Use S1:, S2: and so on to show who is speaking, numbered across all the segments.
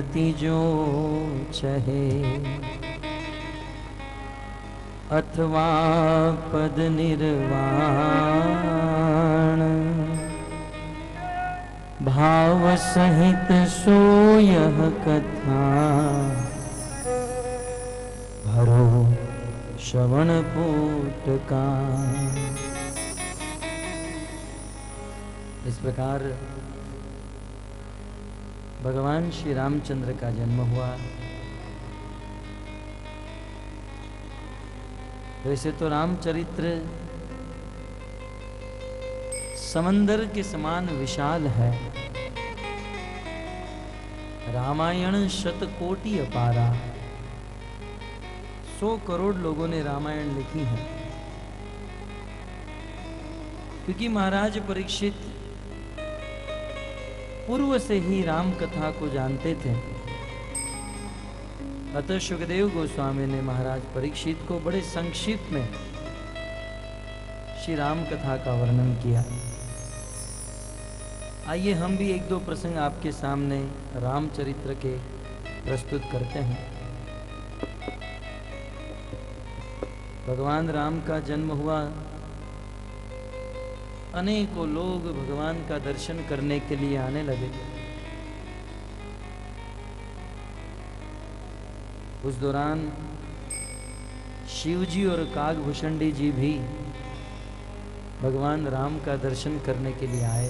S1: मुक्ति जो चहे, अथवा पद निर्वाण, भाव सहित सो यह कथा, भरो श्रवण पूत का। इस प्रकार भगवान श्री रामचंद्र का जन्म हुआ। वैसे तो रामचरित्र समंदर के समान विशाल है। रामायण शतकोटि अपारा, 100 करोड़ लोगों ने रामायण लिखी है। क्योंकि महाराज परीक्षित पूर्व से ही राम कथा को जानते थे, अतः सुखदेव गोस्वामी ने महाराज परीक्षित को बड़े संक्षिप्त में श्री राम कथा का वर्णन किया। आइए हम भी एक दो प्रसंग आपके सामने रामचरित्र के प्रस्तुत करते हैं। भगवान राम का जन्म हुआ। अनेकों लोग भगवान का दर्शन करने के लिए आने लगे। उस दौरान शिवजी और कागभूषणी जी भी भगवान राम का दर्शन करने के लिए आए।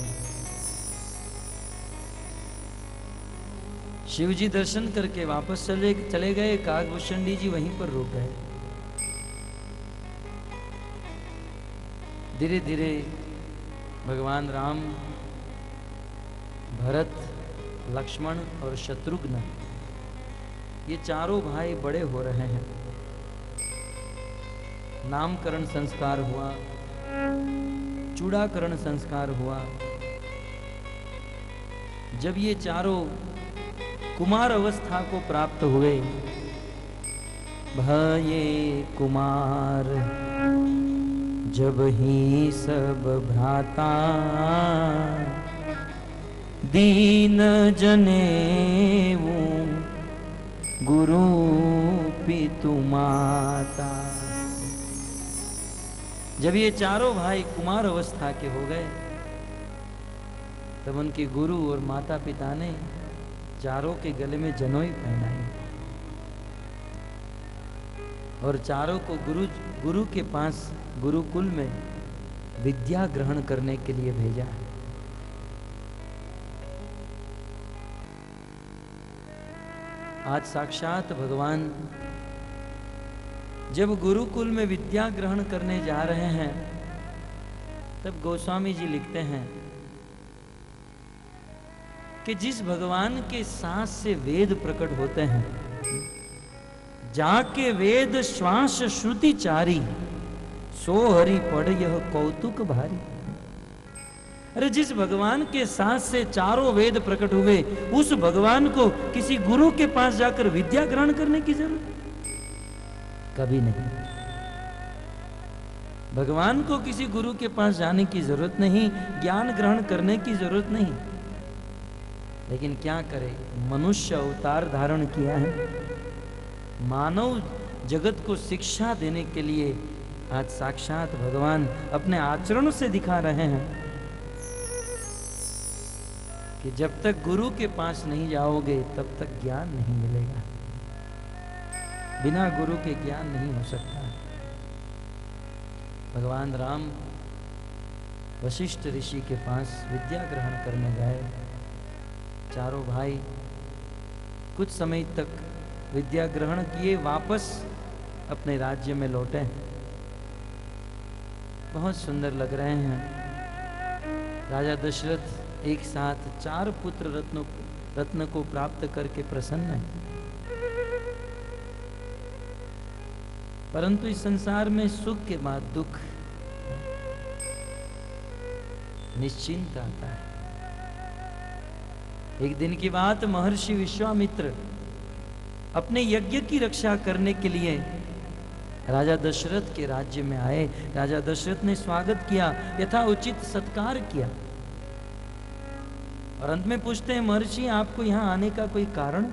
S1: शिवजी दर्शन करके वापस चले गए, कागभूषणी जी वहीं पर रुक गए। धीरे धीरे भगवान राम, भरत, लक्ष्मण और शत्रुघ्न, ये चारों भाई बड़े हो रहे हैं। नामकरण संस्कार हुआ, चूड़ाकरण संस्कार हुआ। जब ये चारों कुमार अवस्था को प्राप्त हुए, भये कुमार जब ही सब भ्राता, दीन जनेऊ गुरु पितु माता। जब ये चारों भाई कुमार अवस्था के हो गए, तब उनके गुरु और माता पिता ने चारों के गले में जनोई पहनाई और चारों को गुरु के पास गुरुकुल में विद्या ग्रहण करने के लिए भेजा। आज साक्षात भगवान जब गुरुकुल में विद्या ग्रहण करने जा रहे हैं, तब गोस्वामी जी लिखते हैं कि जिस भगवान के सांस से वेद प्रकट होते हैं, जाके वेद श्वास श्रुति चारी, सो हरि पढ़ यह कौतुक भारी। अरे जिस भगवान के सांस से चारों वेद प्रकट हुए, उस भगवान को किसी गुरु के पास जाकर विद्या ग्रहण करने की जरूरत कभी नहीं। भगवान को किसी गुरु के पास जाने की जरूरत नहीं, ज्ञान ग्रहण करने की जरूरत नहीं। लेकिन क्या करे, मनुष्य अवतार धारण किया है। मानव जगत को शिक्षा देने के लिए आज साक्षात भगवान अपने आचरण से दिखा रहे हैं कि जब तक गुरु के पास नहीं जाओगे, तब तक ज्ञान नहीं मिलेगा। बिना गुरु के ज्ञान नहीं हो सकता। भगवान राम वशिष्ठ ऋषि के पास विद्या ग्रहण करने गए। चारों भाई कुछ समय तक विद्या ग्रहण किए, वापस अपने राज्य में लौटे। बहुत सुंदर लग रहे हैं। राजा दशरथ एक साथ 4 पुत्र रत्न को प्राप्त करके प्रसन्न है। परंतु इस संसार में सुख के बाद दुख निश्चिंत आता है। एक दिन की बात, महर्षि विश्वामित्र अपने यज्ञ की रक्षा करने के लिए राजा दशरथ के राज्य में आए। राजा दशरथ ने स्वागत किया, यथा उचित सत्कार किया और अंत में पूछते हैं, महर्षि आपको यहां आने का कोई कारण?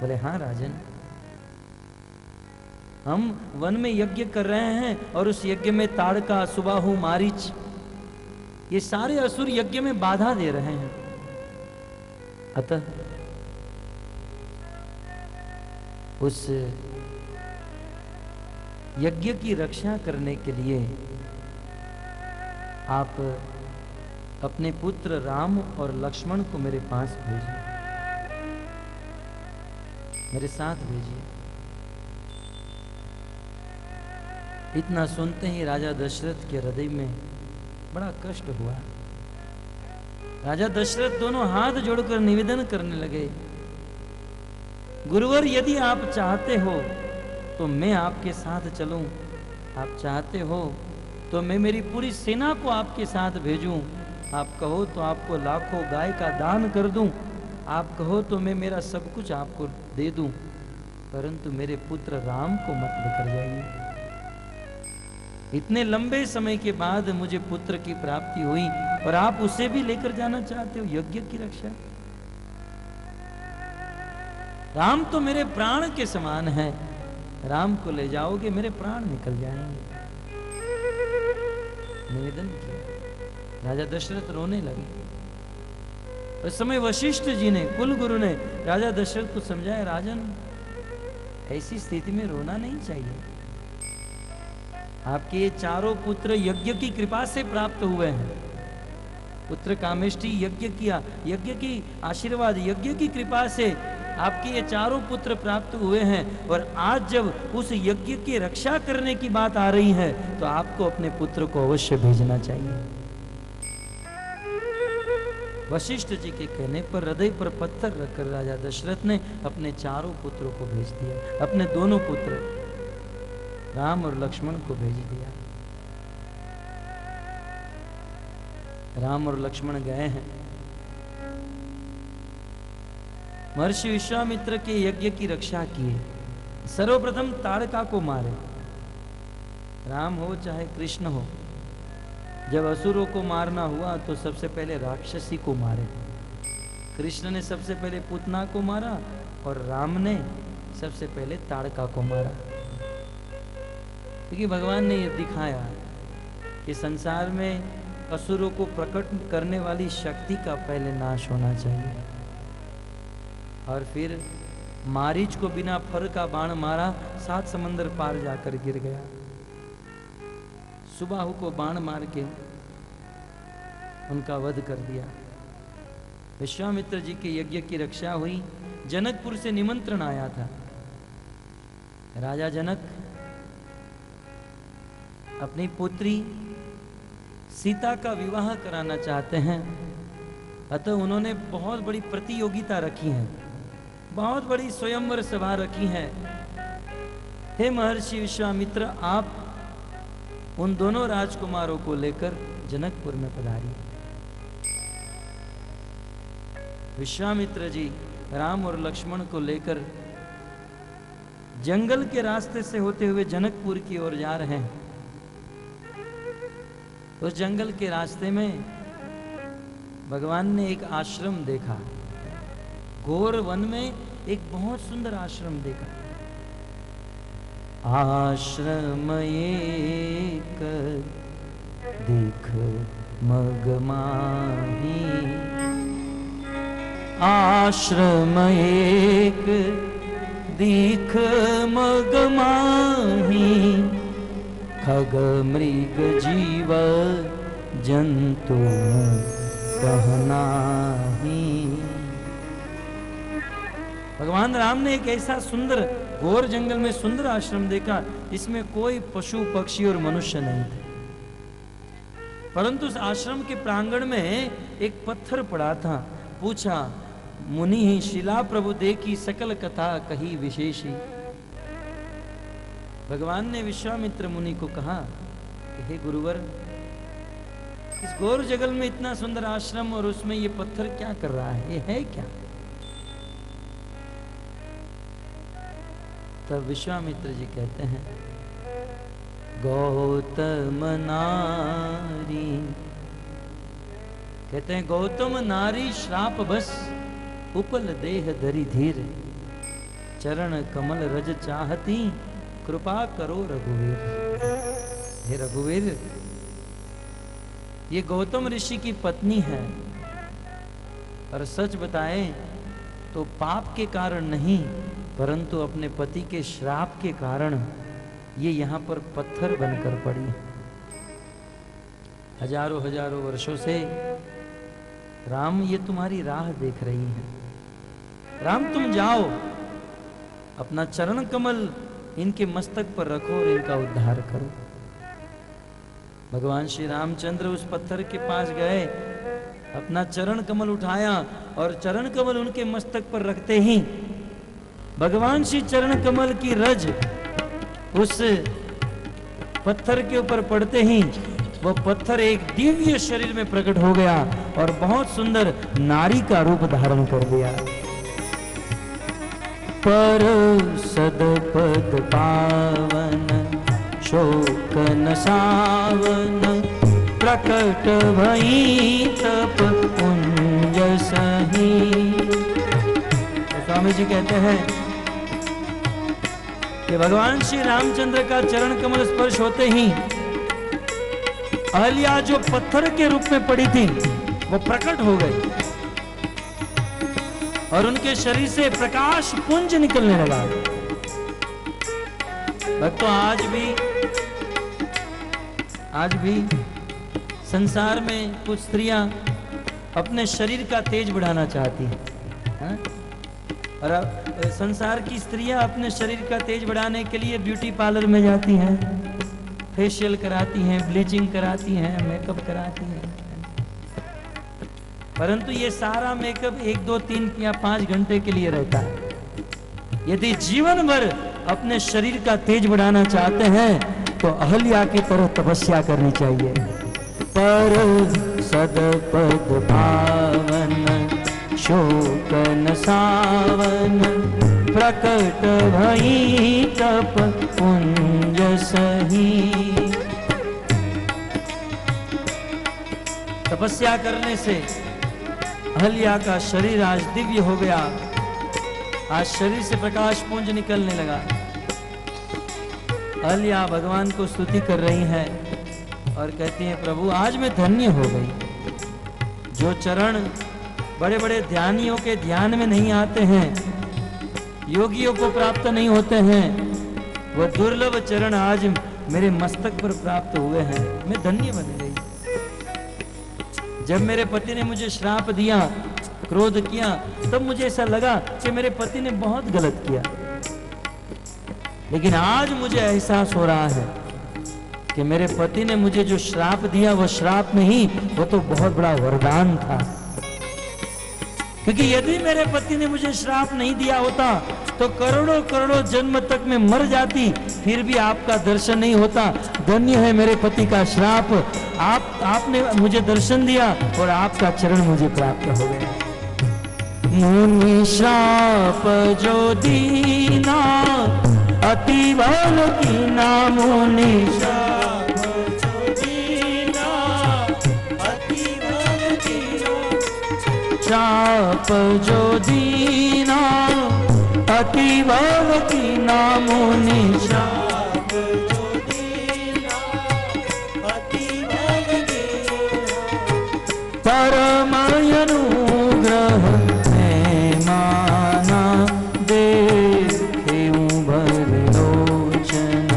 S1: बोले हाँ राजन, हम वन में यज्ञ कर रहे हैं और उस यज्ञ में ताड़का, सुबाहु, मारीच, ये सारे असुर यज्ञ में बाधा दे रहे हैं। अतः उस यज्ञ की रक्षा करने के लिए आप अपने पुत्र राम और लक्ष्मण को मेरे पास भेजिए, मेरे साथ भेजिए। इतना सुनते ही राजा दशरथ के हृदय में बड़ा कष्ट हुआ। राजा दशरथ दोनों हाथ जोड़कर निवेदन करने लगे, गुरुवर यदि आप चाहते हो तो मैं आपके साथ चलूं, आप चाहते हो तो मैं मेरी पूरी सेना को आपके साथ भेजूं, आप कहो तो आपको लाखों गाय का दान कर दूं, आप कहो तो मैं मेरा सब कुछ आपको दे दूं, परंतु मेरे पुत्र राम को मत लेकर जाइए। इतने लंबे समय के बाद मुझे पुत्र की प्राप्ति हुई और आप उसे भी लेकर जाना चाहते हो यज्ञ की रक्षा। राम तो मेरे प्राण के समान है, राम को ले जाओगे मेरे प्राण निकल जाएंगे। निवेदन किया। राजा दशरथ रोने लगे। उस समय वशिष्ठ जी ने, कुल गुरु ने राजा दशरथ को समझाया, राजन ऐसी स्थिति में रोना नहीं चाहिए। आपके ये चारों पुत्र यज्ञ की कृपा से प्राप्त हुए हैं। पुत्र कामेष्टि यज्ञ किया, यज्ञ की आशीर्वाद, यज्ञ की कृपा से आपके ये चारों पुत्र प्राप्त हुए हैं। और आज जब उस यज्ञ की रक्षा करने की बात आ रही है तो आपको अपने पुत्र को अवश्य भेजना चाहिए। वशिष्ठ जी के कहने पर हृदय पर पत्थर रखकर राजा दशरथ ने अपने चारों पुत्रों को भेज दिया। अपने दोनों पुत्र राम और लक्ष्मण को भेज दिया। राम और लक्ष्मण गए हैं, महर्षि विश्वामित्र के यज्ञ की रक्षा किए। सर्वप्रथम ताड़का को मारे। राम हो चाहे कृष्ण हो, जब असुरों को मारना हुआ तो सबसे पहले राक्षसी को मारे। कृष्ण ने सबसे पहले पूतना को मारा और राम ने सबसे पहले ताड़का को मारा। क्योंकि भगवान ने यह दिखाया कि संसार में असुरों को प्रकट करने वाली शक्ति का पहले नाश होना चाहिए। और फिर मारीच को बिना फर का बाण मारा, 7 समंदर पार जाकर गिर गया। सुबाहु को बाण मार के उनका वध कर दिया। विश्वामित्र जी के यज्ञ की रक्षा हुई। जनकपुर से निमंत्रण आया था। राजा जनक अपनी पुत्री सीता का विवाह कराना चाहते हैं, अतः उन्होंने बहुत बड़ी प्रतियोगिता रखी है, बहुत बड़ी स्वयंवर सभा रखी है। हे महर्षि विश्वामित्र, आप उन दोनों राजकुमारों को लेकर जनकपुर में पधारिए। विश्वामित्र जी राम और लक्ष्मण को लेकर जंगल के रास्ते से होते हुए जनकपुर की ओर जा रहे हैं। उस जंगल के रास्ते में भगवान ने एक आश्रम देखा। घोर वन में एक बहुत सुंदर आश्रम देखा। आश्रम एक देख मगमाही, आश्रम एक देख मगमाही, खग मृग जीव जंतु कहनाही। भगवान राम ने एक ऐसा सुंदर घोर जंगल में सुंदर आश्रम देखा जिसमें कोई पशु पक्षी और मनुष्य नहीं थे, परंतु उस आश्रम के प्रांगण में एक पत्थर पड़ा था। पूछा, मुनि ही शिला प्रभु देखी सकल कथा कही विशेषी। भगवान ने विश्वामित्र मुनि को कहा कि हे गुरुवर, इस घोर जंगल में इतना सुंदर आश्रम और उसमें ये पत्थर क्या कर रहा है, ये है क्या? तब विश्वामित्र जी कहते हैं, गौतम नारी, कहते हैं गौतम नारी श्राप बस उपल देह धरी धीर। चरण कमल रज चाहती, कृपा करो रघुवीर। हे रघुवीर, ये गौतम ऋषि की पत्नी है, और सच बताएं तो पाप के कारण नहीं, परंतु अपने पति के श्राप के कारण ये यहाँ पर पत्थर बनकर पड़ी। हजारों हजारों वर्षों से राम ये तुम्हारी राह देख रही है। राम तुम जाओ, अपना चरण कमल इनके मस्तक पर रखो और इनका उद्धार करो। भगवान श्री रामचंद्र उस पत्थर के पास गए, अपना चरण कमल उठाया और चरण कमल उनके मस्तक पर रखते ही भगवान श्री चरण कमल की रज उस पत्थर के ऊपर पड़ते ही वो पत्थर एक दिव्य शरीर में प्रकट हो गया और बहुत सुंदर नारी का रूप धारण कर दिया। पर सदपद पावन शोक नसावन, प्रकट भई तप पुंज सही। तो स्वामी जी कहते हैं कि भगवान श्री रामचंद्र का चरण कमल स्पर्श होते ही अहल्या जो पत्थर के रूप में पड़ी थी वो प्रकट हो गई और उनके शरीर से प्रकाश पुंज निकलने लगा। भक्तों, आज भी संसार में कुछ स्त्रियां अपने शरीर का तेज बढ़ाना चाहती हैं, और संसार की स्त्रियां अपने शरीर का तेज बढ़ाने के लिए ब्यूटी पार्लर में जाती हैं, फेशियल कराती हैं, ब्लीचिंग कराती हैं, मेकअप कराती हैं। परंतु ये सारा मेकअप 1, 2, 3 या 5 घंटे के लिए रहता है। यदि जीवन भर अपने शरीर का तेज बढ़ाना चाहते हैं तो अहल्या की तरह तपस्या करनी चाहिए। पर सदपद पावन शोक नसावन, प्रकट भई तप पुंज सही। तपस्या करने से अहल्या का शरीर आज दिव्य हो गया। आज शरीर से प्रकाश पुंज निकलने लगा। अहल्या भगवान को स्तुति कर रही हैं और कहती हैं, प्रभु आज मैं धन्य हो गई। जो चरण बड़े बड़े ध्यानियों के ध्यान में नहीं आते हैं, योगियों को प्राप्त नहीं होते हैं, वह दुर्लभ चरण आज मेरे मस्तक पर प्राप्त हुए हैं। मैं धन्य बन गई। जब मेरे पति ने मुझे श्राप दिया, क्रोध किया, तब मुझे ऐसा लगा कि मेरे पति ने बहुत गलत किया। लेकिन आज मुझे एहसास हो रहा है कि मेरे पति ने मुझे जो श्राप दिया वो श्राप नहीं, वो तो बहुत बड़ा वरदान था। क्योंकि यदि मेरे पति ने मुझे श्राप नहीं दिया होता तो करोड़ों करोड़ों जन्म तक मैं मर जाती, फिर भी आपका दर्शन नहीं होता। धन्य है मेरे पति का श्राप, आपने मुझे दर्शन दिया और आपका चरण मुझे प्राप्त हो गया। मुनि श्राप जो दीना, अति बल कीना, मुनि श्राप जो दीना, अति बल कीना। श्राप जो दीना, अति बल कीना, मुनि श्राप जो दीना, अति बल कीना। परम अनुग्रह में माना, देखेऊ भर लोचन,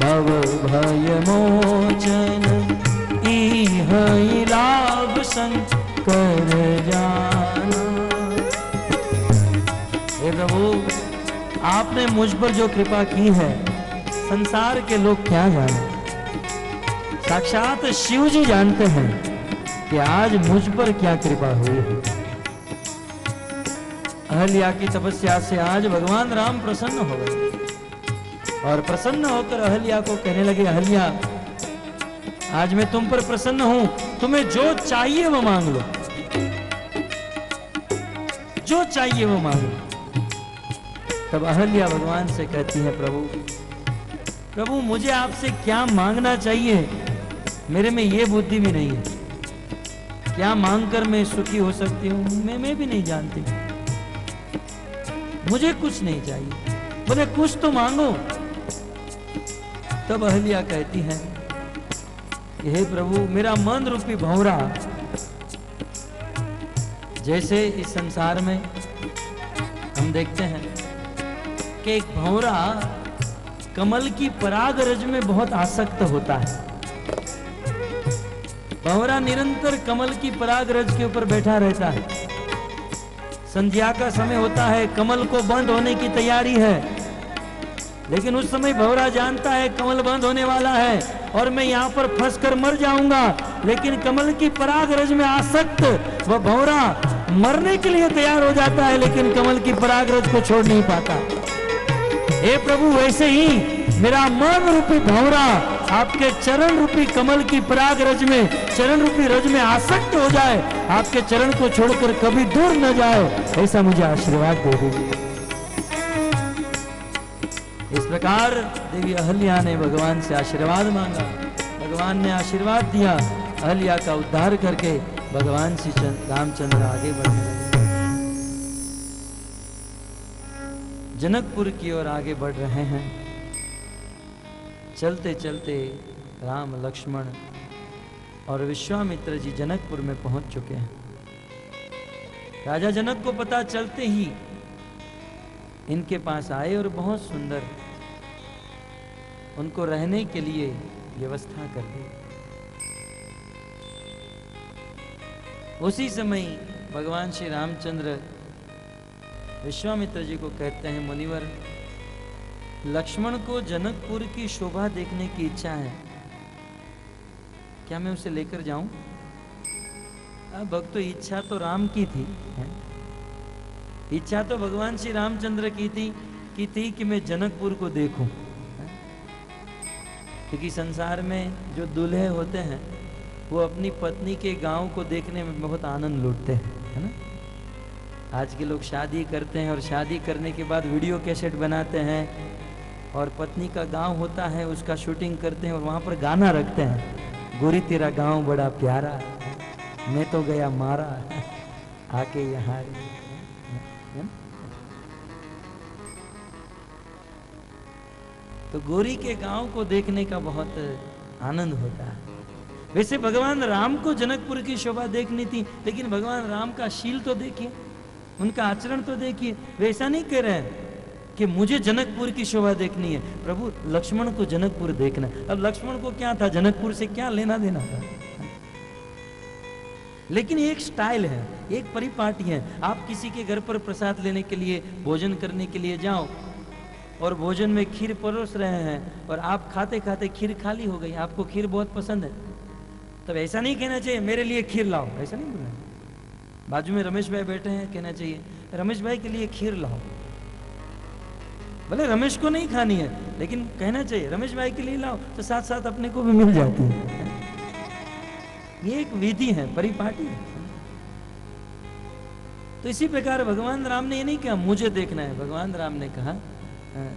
S1: भव भय मोचन, इह लाभ संकर जाना। हे प्रभु, आपने मुझ पर जो कृपा की है, संसार के लोग क्या जाने। साक्षात शिव जी जानते हैं कि आज मुझ पर क्या कृपा हुई है। अहल्या की तपस्या से आज भगवान राम प्रसन्न हो गए और प्रसन्न होकर अहल्या को कहने लगे, अहल्या आज मैं तुम पर प्रसन्न हूं, तुम्हें जो चाहिए वो मांग लो, जो चाहिए वो मांग लो। तब अहल्या भगवान से कहती है, प्रभु मुझे आपसे क्या मांगना चाहिए, मेरे में ये बुद्धि भी नहीं है। क्या मांगकर मैं सुखी हो सकती हूँ, मैं भी नहीं जानती। मुझे कुछ नहीं चाहिए। बोले कुछ तो मांगो। तब अहल्या कहती है, हे प्रभु, मेरा मन रूपी भंवरा, जैसे इस संसार में हम देखते हैं कि एक भंवरा कमल की पराग रज में बहुत आसक्त होता है। भंवरा निरंतर कमल की पराग रज के ऊपर बैठा रहता है। संध्या का समय होता है, कमल को बंद होने की तैयारी है, लेकिन उस समय भंवरा जानता है कमल बंद होने वाला है और मैं यहाँ पर फंस कर मर जाऊंगा। लेकिन कमल की पराग रज में आसक्त वह भंवरा मरने के लिए तैयार हो जाता है, लेकिन कमल की पराग रज को छोड़ नहीं पाता। हे प्रभु, वैसे ही मेरा मन रूपी भंवरा आपके चरण रूपी कमल की पराग रज में, चरण रूपी रज में आसक्त हो जाए, आपके चरण को छोड़कर कभी दूर न जाए, ऐसा मुझे आशीर्वाद दे दीजिए। इस प्रकार देवी अहल्या ने भगवान से आशीर्वाद मांगा। भगवान ने आशीर्वाद दिया। अहल्या का उद्धार करके भगवान श्री रामचंद्र आगे बढ़ने लगे। जनकपुर की ओर आगे बढ़ रहे हैं। चलते चलते राम, लक्ष्मण और विश्वामित्र जी जनकपुर में पहुंच चुके हैं। राजा जनक को पता चलते ही इनके पास आए और बहुत सुंदर उनको रहने के लिए व्यवस्था कर दी। उसी समय भगवान श्री रामचंद्र विश्वामित्र जी को कहते हैं, मुनिवर, लक्ष्मण को जनकपुर की शोभा देखने की इच्छा है, क्या मैं उसे लेकर जाऊं? भक्तों, इच्छा तो राम की थी, इच्छा तो भगवान श्री रामचंद्र की थी कि मैं जनकपुर को देखूं, क्योंकि संसार में जो दूल्हे होते हैं वो अपनी पत्नी के गांव को देखने में बहुत आनंद लूटते हैं, है ना। आज के लोग शादी करते हैं और शादी करने के बाद वीडियो कैसेट बनाते हैं और पत्नी का गांव होता है उसका शूटिंग करते हैं और वहां पर गाना रखते हैं, गोरी तेरा गांव बड़ा प्यारा, मैं तो गया मारा, आके यहाँ। तो गोरी के गांव को देखने का बहुत आनंद होता है। वैसे भगवान राम को जनकपुर की शोभा देखनी थी, लेकिन भगवान राम का शील तो देखिए, उनका आचरण तो देखिए। वे ऐसा नहीं कह रहे हैं कि मुझे जनकपुर की शोभा देखनी है, प्रभु लक्ष्मण को जनकपुर देखना है। अब लक्ष्मण को क्या था, जनकपुर से क्या लेना देना था। लेकिन एक स्टाइल है, एक परिपाटी है। आप किसी के घर पर प्रसाद लेने के लिए, भोजन करने के लिए जाओ और भोजन में खीर परोस रहे हैं और आप खाते खाते खीर खाली हो गई, आपको खीर बहुत पसंद है, तब ऐसा नहीं कहना चाहिए मेरे लिए खीर लाओ, ऐसा नहीं बोलना। बाजू में रमेश भाई बैठे हैं, कहना चाहिए रमेश भाई के लिए खीर लाओ। भले रमेश को नहीं खानी है, लेकिन कहना चाहिए रमेश भाई के लिए लाओ, तो साथ साथ अपने को भी मिल जाती है। ये एक विधि है, परिपाटी है। तो इसी प्रकार भगवान राम ने ये नहीं कहा मुझे देखना है, भगवान राम ने कहा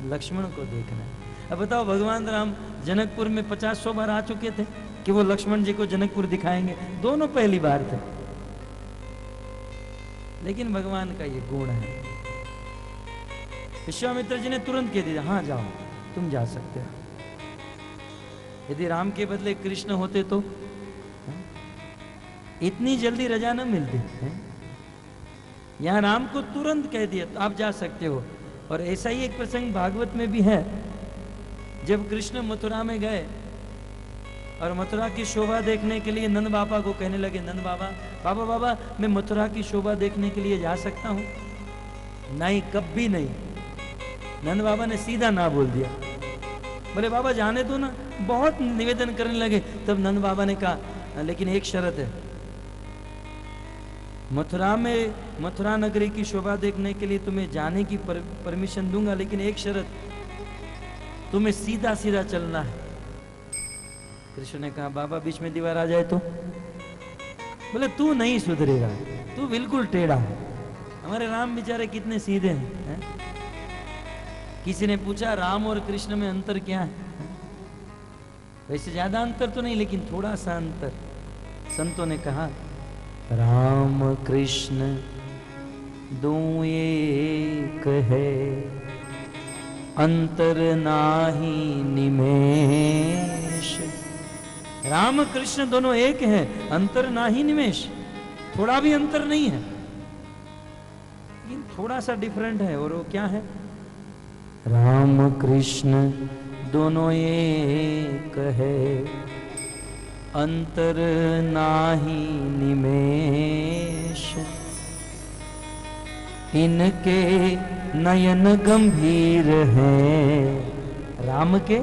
S1: लक्ष्मण को देखना है। अब बताओ, भगवान राम जनकपुर में 50-100 बार आ चुके थे कि वो लक्ष्मण जी को जनकपुर दिखाएंगे, दोनों पहली बार थे। लेकिन भगवान का ये गुण है। विश्वामित्र जी ने तुरंत कह दिया, हाँ जाओ, तुम जा सकते हो। यदि राम के बदले कृष्ण होते तो इतनी जल्दी रजा न मिलती है। यहां राम को तुरंत कह दिया तो आप जा सकते हो। और ऐसा ही एक प्रसंग भागवत में भी है, जब कृष्ण मथुरा में गए और मथुरा की शोभा देखने के लिए नंद बाबा को कहने लगे, नंद बाबा, बाबा बाबा मैं मथुरा की शोभा देखने के लिए जा सकता हूं? नहीं, कभी नहीं। नंद बाबा ने सीधा ना बोल दिया। बोले बाबा जाने दो ना, बहुत निवेदन करने लगे। तब नंद बाबा ने कहा लेकिन एक शर्त है, मथुरा नगरी की शोभा देखने के लिए तुम्हें जाने की परमिशन दूंगा, लेकिन एक शर्त, तुम्हें सीधा सीधा चलना है। कृष्ण ने कहा बाबा बीच में दीवार आ जाए तो? बोले तू नहीं सुधरेगा, तू बिल्कुल टेढ़ा है। हमारे राम बेचारे कितने सीधे हैं। किसी ने पूछा राम और कृष्ण में अंतर क्या है? वैसे ज्यादा अंतर तो नहीं, लेकिन थोड़ा सा अंतर। संतों ने कहा राम कृष्ण दूं एक है, अंतर नाही निमेष। राम कृष्ण दोनों एक हैं, अंतर नाही निमेष, थोड़ा भी अंतर नहीं है, लेकिन थोड़ा सा डिफरेंट है। और वो क्या है? राम कृष्ण दोनों एक है, अंतर नाही निमेष। इनके नयन गंभीर हैं, राम के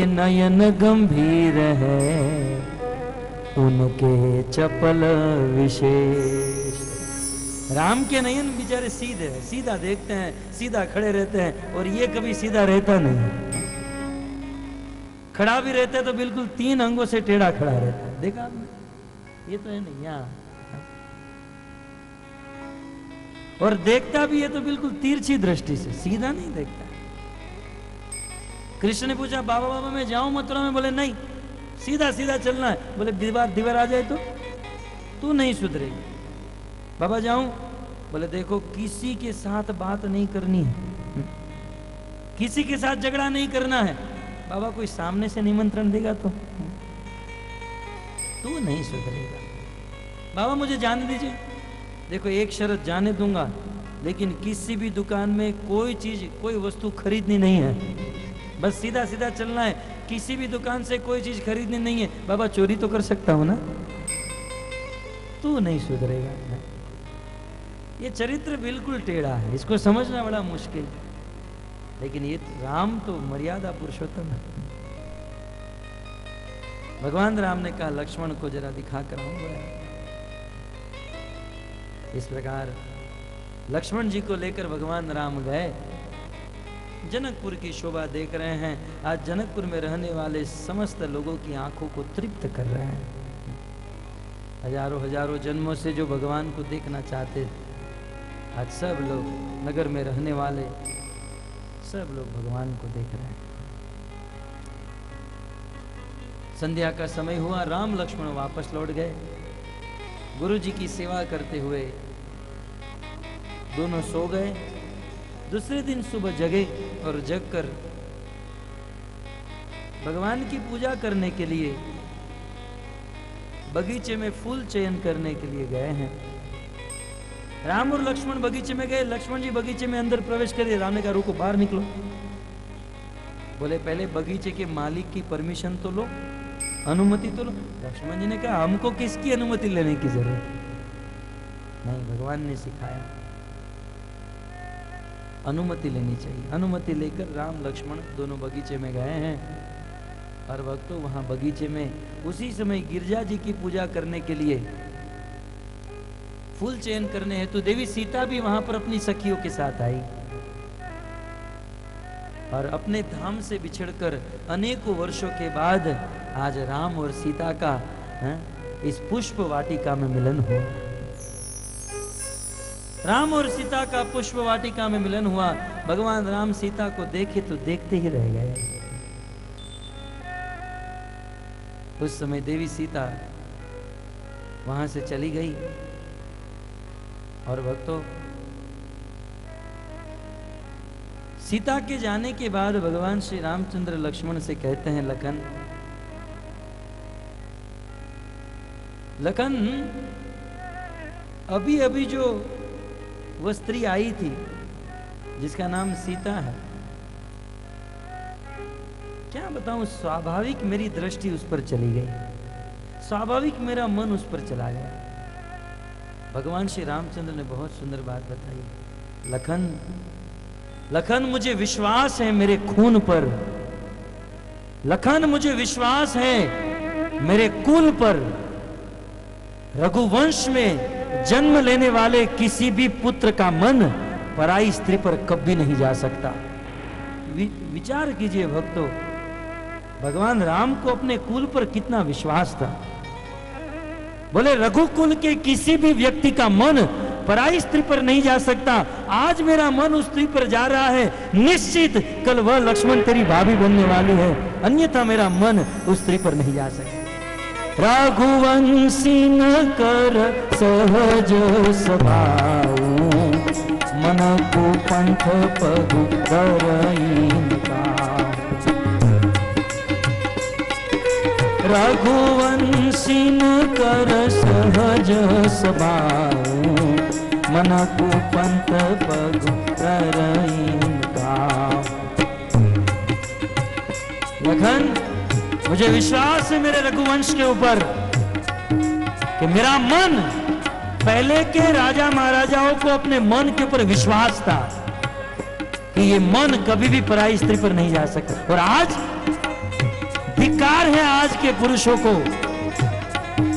S1: नयन गंभीर हैं, उनके चपल विशेष। राम के नयन बेचारे सीधे हैं, सीधा देखते हैं, सीधा खड़े रहते हैं, और ये कभी सीधा रहता नहीं। खड़ा भी रहता है तो बिल्कुल 3 अंगों से टेढ़ा खड़ा रहता है। देखा आपने? ये तो है नहीं यहाँ। और देखता भी है तो बिल्कुल तिरछी दृष्टि से, सीधा नहीं देखता। कृष्ण ने पूछा, बाबा बाबा मैं जाऊं मथुरा में? बोले नहीं, सीधा सीधा चलना है। बोले दीवार आ जाए तो तू नहीं सुधरेगी। बाबा जाऊं? बोले देखो किसी के साथ बात नहीं करनी है, किसी के साथ झगड़ा नहीं करना है। बाबा कोई सामने से निमंत्रण देगा तो तू नहीं सुधरेगा। बाबा मुझे जाने दीजिए। देखो एक शर्त, जाने दूंगा, लेकिन किसी भी दुकान में कोई चीज, कोई वस्तु खरीदनी नहीं है, बस सीधा सीधा चलना है। किसी भी दुकान से कोई चीज खरीदनी नहीं है। बाबा चोरी तो कर सकता हूं ना? तू नहीं सुधरेगा। ये चरित्र बिल्कुल टेढ़ा है, इसको समझना बड़ा मुश्किल है। लेकिन ये राम तो मर्यादा पुरुषोत्तम है। भगवान राम ने कहा लक्ष्मण को जरा दिखा कर आऊंगा। इस प्रकार लक्ष्मण जी को लेकर भगवान राम गए। जनकपुर की शोभा देख रहे हैं। आज जनकपुर में रहने वाले समस्त लोगों की आंखों को तृप्त कर रहे हैं। हजारों हजारों जन्मों से जो भगवान को देखना चाहते थे, आज सब लोग, नगर में रहने वाले सब लोग भगवान को देख रहे हैं। संध्या का समय हुआ, राम लक्ष्मण वापस लौट गए। गुरु जी की सेवा करते हुए दोनों सो गए। दूसरे दिन सुबह जगे और जगकर भगवान की पूजा करने के लिए बगीचे में फूल चयन करने के लिए गए हैं। राम और लक्ष्मण बगीचे में गए। लक्ष्मण जी बगीचे में अंदर प्रवेश करे। राम ने कहा रुको, बाहर निकलो। बोले पहले बगीचे के मालिक की परमिशन तो लो, अनुमति तो लो। लक्ष्मण जी ने कहा हमको किसकी अनुमति लेने की जरूरत नहीं, भगवान ने सिखाया अनुमति लेनी चाहिए। अनुमति लेकर राम लक्ष्मण दोनों बगीचे में गए हैं। और भक्तों वहां बगीचे में उसी समय गिरजा जी की पूजा करने के लिए फूल चयन करने हेतु देवी सीता भी वहां पर अपनी सखियों के साथ आई। और अपने धाम से बिछड़कर अनेकों वर्षों के बाद आज राम और सीता का इस पुष्प वाटिका में मिलन हुआ। राम और सीता का पुष्प वाटिका में मिलन हुआ। भगवान राम सीता को देखे तो देखते ही रह गए। उस समय देवी सीता वहां से चली गई। और भक्तों, सीता के जाने के बाद भगवान श्री रामचंद्र लक्ष्मण से कहते हैं लखन, लखन अभी अभी जो वह स्त्री आई थी जिसका नाम सीता है, क्या बताऊं, स्वाभाविक मेरी दृष्टि उस पर चली गई, स्वाभाविक मेरा मन उस पर चला गया। भगवान श्री रामचंद्र ने बहुत सुंदर बात बताई। लखन, लखन मुझे विश्वास है मेरे खून पर, लखन मुझे विश्वास है मेरे कुल पर। रघुवंश में जन्म लेने वाले किसी भी पुत्र का मन पराई स्त्री पर कभी नहीं जा सकता। विचार कीजिए भक्तों, भगवान राम को अपने कुल पर कितना विश्वास था। बोले रघुकुल के किसी भी व्यक्ति का मन पराई स्त्री पर नहीं जा सकता। आज मेरा मन उस स्त्री पर जा रहा है, निश्चित कल वह लक्ष्मण तेरी भाभी बनने वाली है, अन्यथा मेरा मन उस स्त्री पर नहीं जा सकता। रघुवंशी न कर सहज स्वभाव, मन को पंथ पगु करईनका। रघुवंशी न कर सहज स्वभाव, मन को पंथ पगु करईनका। लखन, मुझे विश्वास है मेरे रघुवंश के ऊपर कि मेरा मन, पहले के राजा महाराजाओं को अपने मन के ऊपर विश्वास था कि ये मन कभी भी पराई स्त्री पर नहीं जा सकता। और आज धिक्कार है आज के पुरुषों को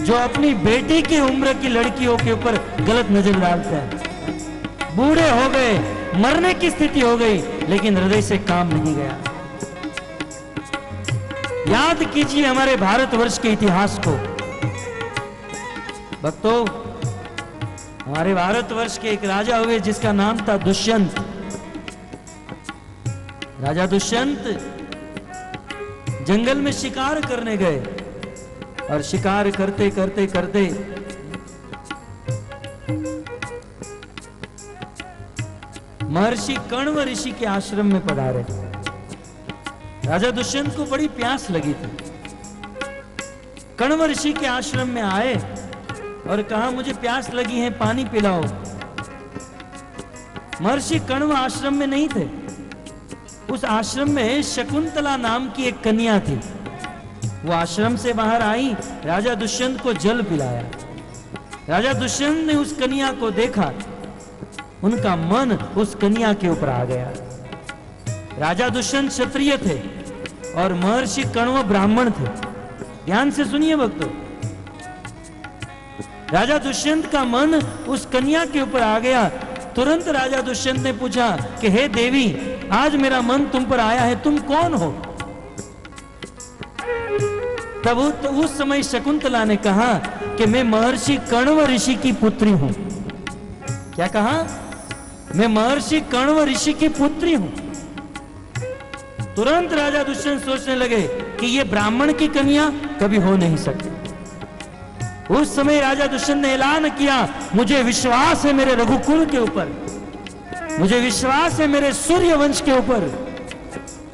S1: जो अपनी बेटी की उम्र की लड़कियों के ऊपर गलत नजर डालते हैं। बूढ़े हो गए, मरने की स्थिति हो गई, लेकिन हृदय से काम नहीं गया। याद कीजिए हमारे भारतवर्ष के इतिहास को। भक्तों, हमारे भारतवर्ष के एक राजा हुए जिसका नाम था दुष्यंत। राजा दुष्यंत जंगल में शिकार करने गए और शिकार करते करते करते महर्षि कण्व ऋषि के आश्रम में पधारे। राजा दुष्यंत को बड़ी प्यास लगी थी। कण्व ऋषि के आश्रम में आए और कहा, मुझे प्यास लगी है, पानी पिलाओ। महर्षि कण्व आश्रम में नहीं थे। उस आश्रम में शकुंतला नाम की एक कन्या थी। वो आश्रम से बाहर आई, राजा दुष्यंत को जल पिलाया। राजा दुष्यंत ने उस कन्या को देखा, उनका मन उस कन्या के ऊपर आ गया। राजा दुष्यंत क्षत्रिय थे और महर्षि कण्व ब्राह्मण थे। ध्यान से सुनिए भक्तों, राजा दुष्यंत का मन उस कन्या के ऊपर आ गया। तुरंत राजा दुष्यंत ने पूछा कि हे देवी, आज मेरा मन तुम पर आया है, तुम कौन हो? तब तो उस समय शकुंतला ने कहा कि मैं महर्षि कण्व ऋषि की पुत्री हूं। क्या कहा? मैं महर्षि कण्व ऋषि की पुत्री हूं। तुरंत राजा दुष्यंत सोचने लगे कि ये ब्राह्मण की कन्या कभी हो नहीं सकती। उस समय राजा दुष्यंत ने ऐलान किया, मुझे विश्वास है मेरे रघुकुल के ऊपर, मुझे विश्वास है मेरे सूर्य वंश के ऊपर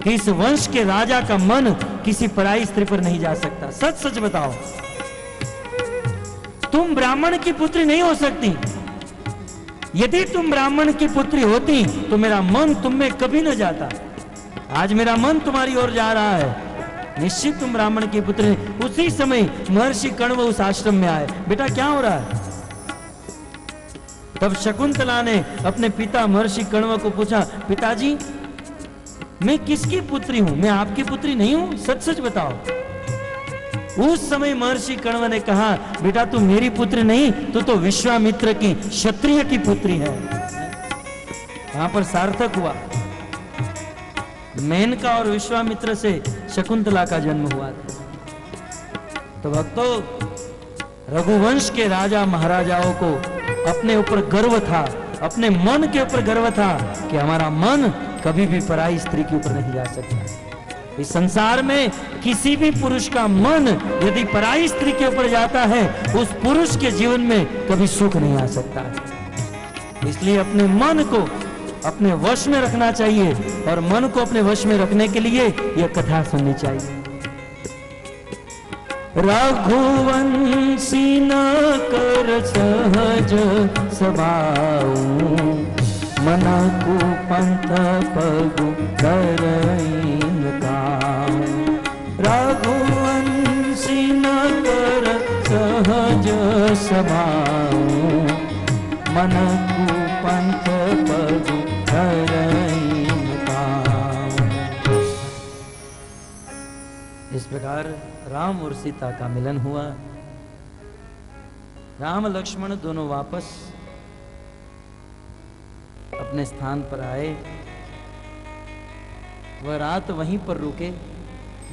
S1: कि इस वंश के राजा का मन किसी पराई स्त्री पर नहीं जा सकता। सच सच बताओ, तुम ब्राह्मण की पुत्री नहीं हो सकती। यदि तुम ब्राह्मण की पुत्री होती तो मेरा मन तुम में कभी न जाता। आज मेरा मन तुम्हारी ओर जा रहा है, निश्चित तुम ब्राह्मण की पुत्री। उसी समय महर्षि कण्व उस आश्रम में आए। बेटा क्या हो रहा है? तब शकुंतला ने अपने पिता महर्षि कण्व को पूछा, पिताजी मैं किसकी पुत्री हूं? मैं आपकी पुत्री नहीं हूं, सच सच बताओ। उस समय महर्षि कण्व ने कहा, बेटा तू मेरी पुत्री नहीं, तू तो विश्वामित्र की क्षत्रिय की पुत्री है। वहां पर सार्थक हुआ, मेनका और विश्वामित्र से शकुंतला का जन्म हुआ था। तो भक्तों, रघुवंश के राजा महाराजाओं को अपने ऊपर गर्व था, अपने मन के ऊपर गर्व था कि हमारा मन कभी भी पराई स्त्री के ऊपर नहीं जा सकता। इस संसार में किसी भी पुरुष का मन यदि पराई स्त्री के ऊपर जाता है, उस पुरुष के जीवन में कभी सुख नहीं आ सकता। इसलिए अपने मन को अपने वश में रखना चाहिए, और मन को अपने वश में रखने के लिए यह कथा सुननी चाहिए। रघुवंशी न कर सहज स्वभाव, मन को पंथ पगु करईनका। रघुवंशी न कर सहज स्वभाव, मन को पंथ पगु करईनका। इस प्रकार राम और सीता का मिलन हुआ। राम लक्ष्मण दोनों वापस अपने स्थान पर आए। वह रात वहीं पर रुके,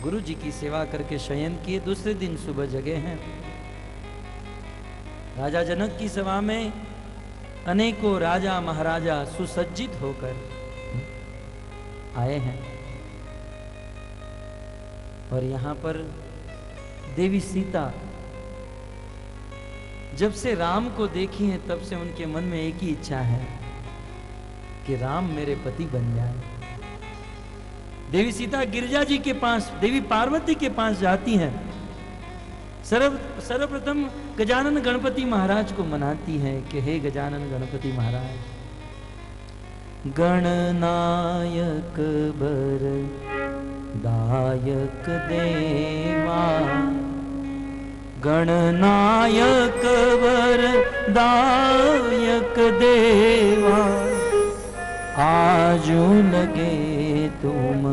S1: गुरु जी की सेवा करके शयन किए। दूसरे दिन सुबह जगे हैं। राजा जनक की सभा में अनेकों राजा महाराजा सुसज्जित होकर आए हैं, और यहां पर देवी सीता जब से राम को देखी है तब से उनके मन में एक ही इच्छा है कि राम मेरे पति बन जाए। देवी सीता गिरिजा जी के पास, देवी पार्वती के पास जाती हैं। सर्वप्रथम गजानन गणपति महाराज को मनाती है कि हे गजानन गणपति महाराज, गणनायक बर दायक देवा, गणनायक वर दायक देवा, आजू लगे तुम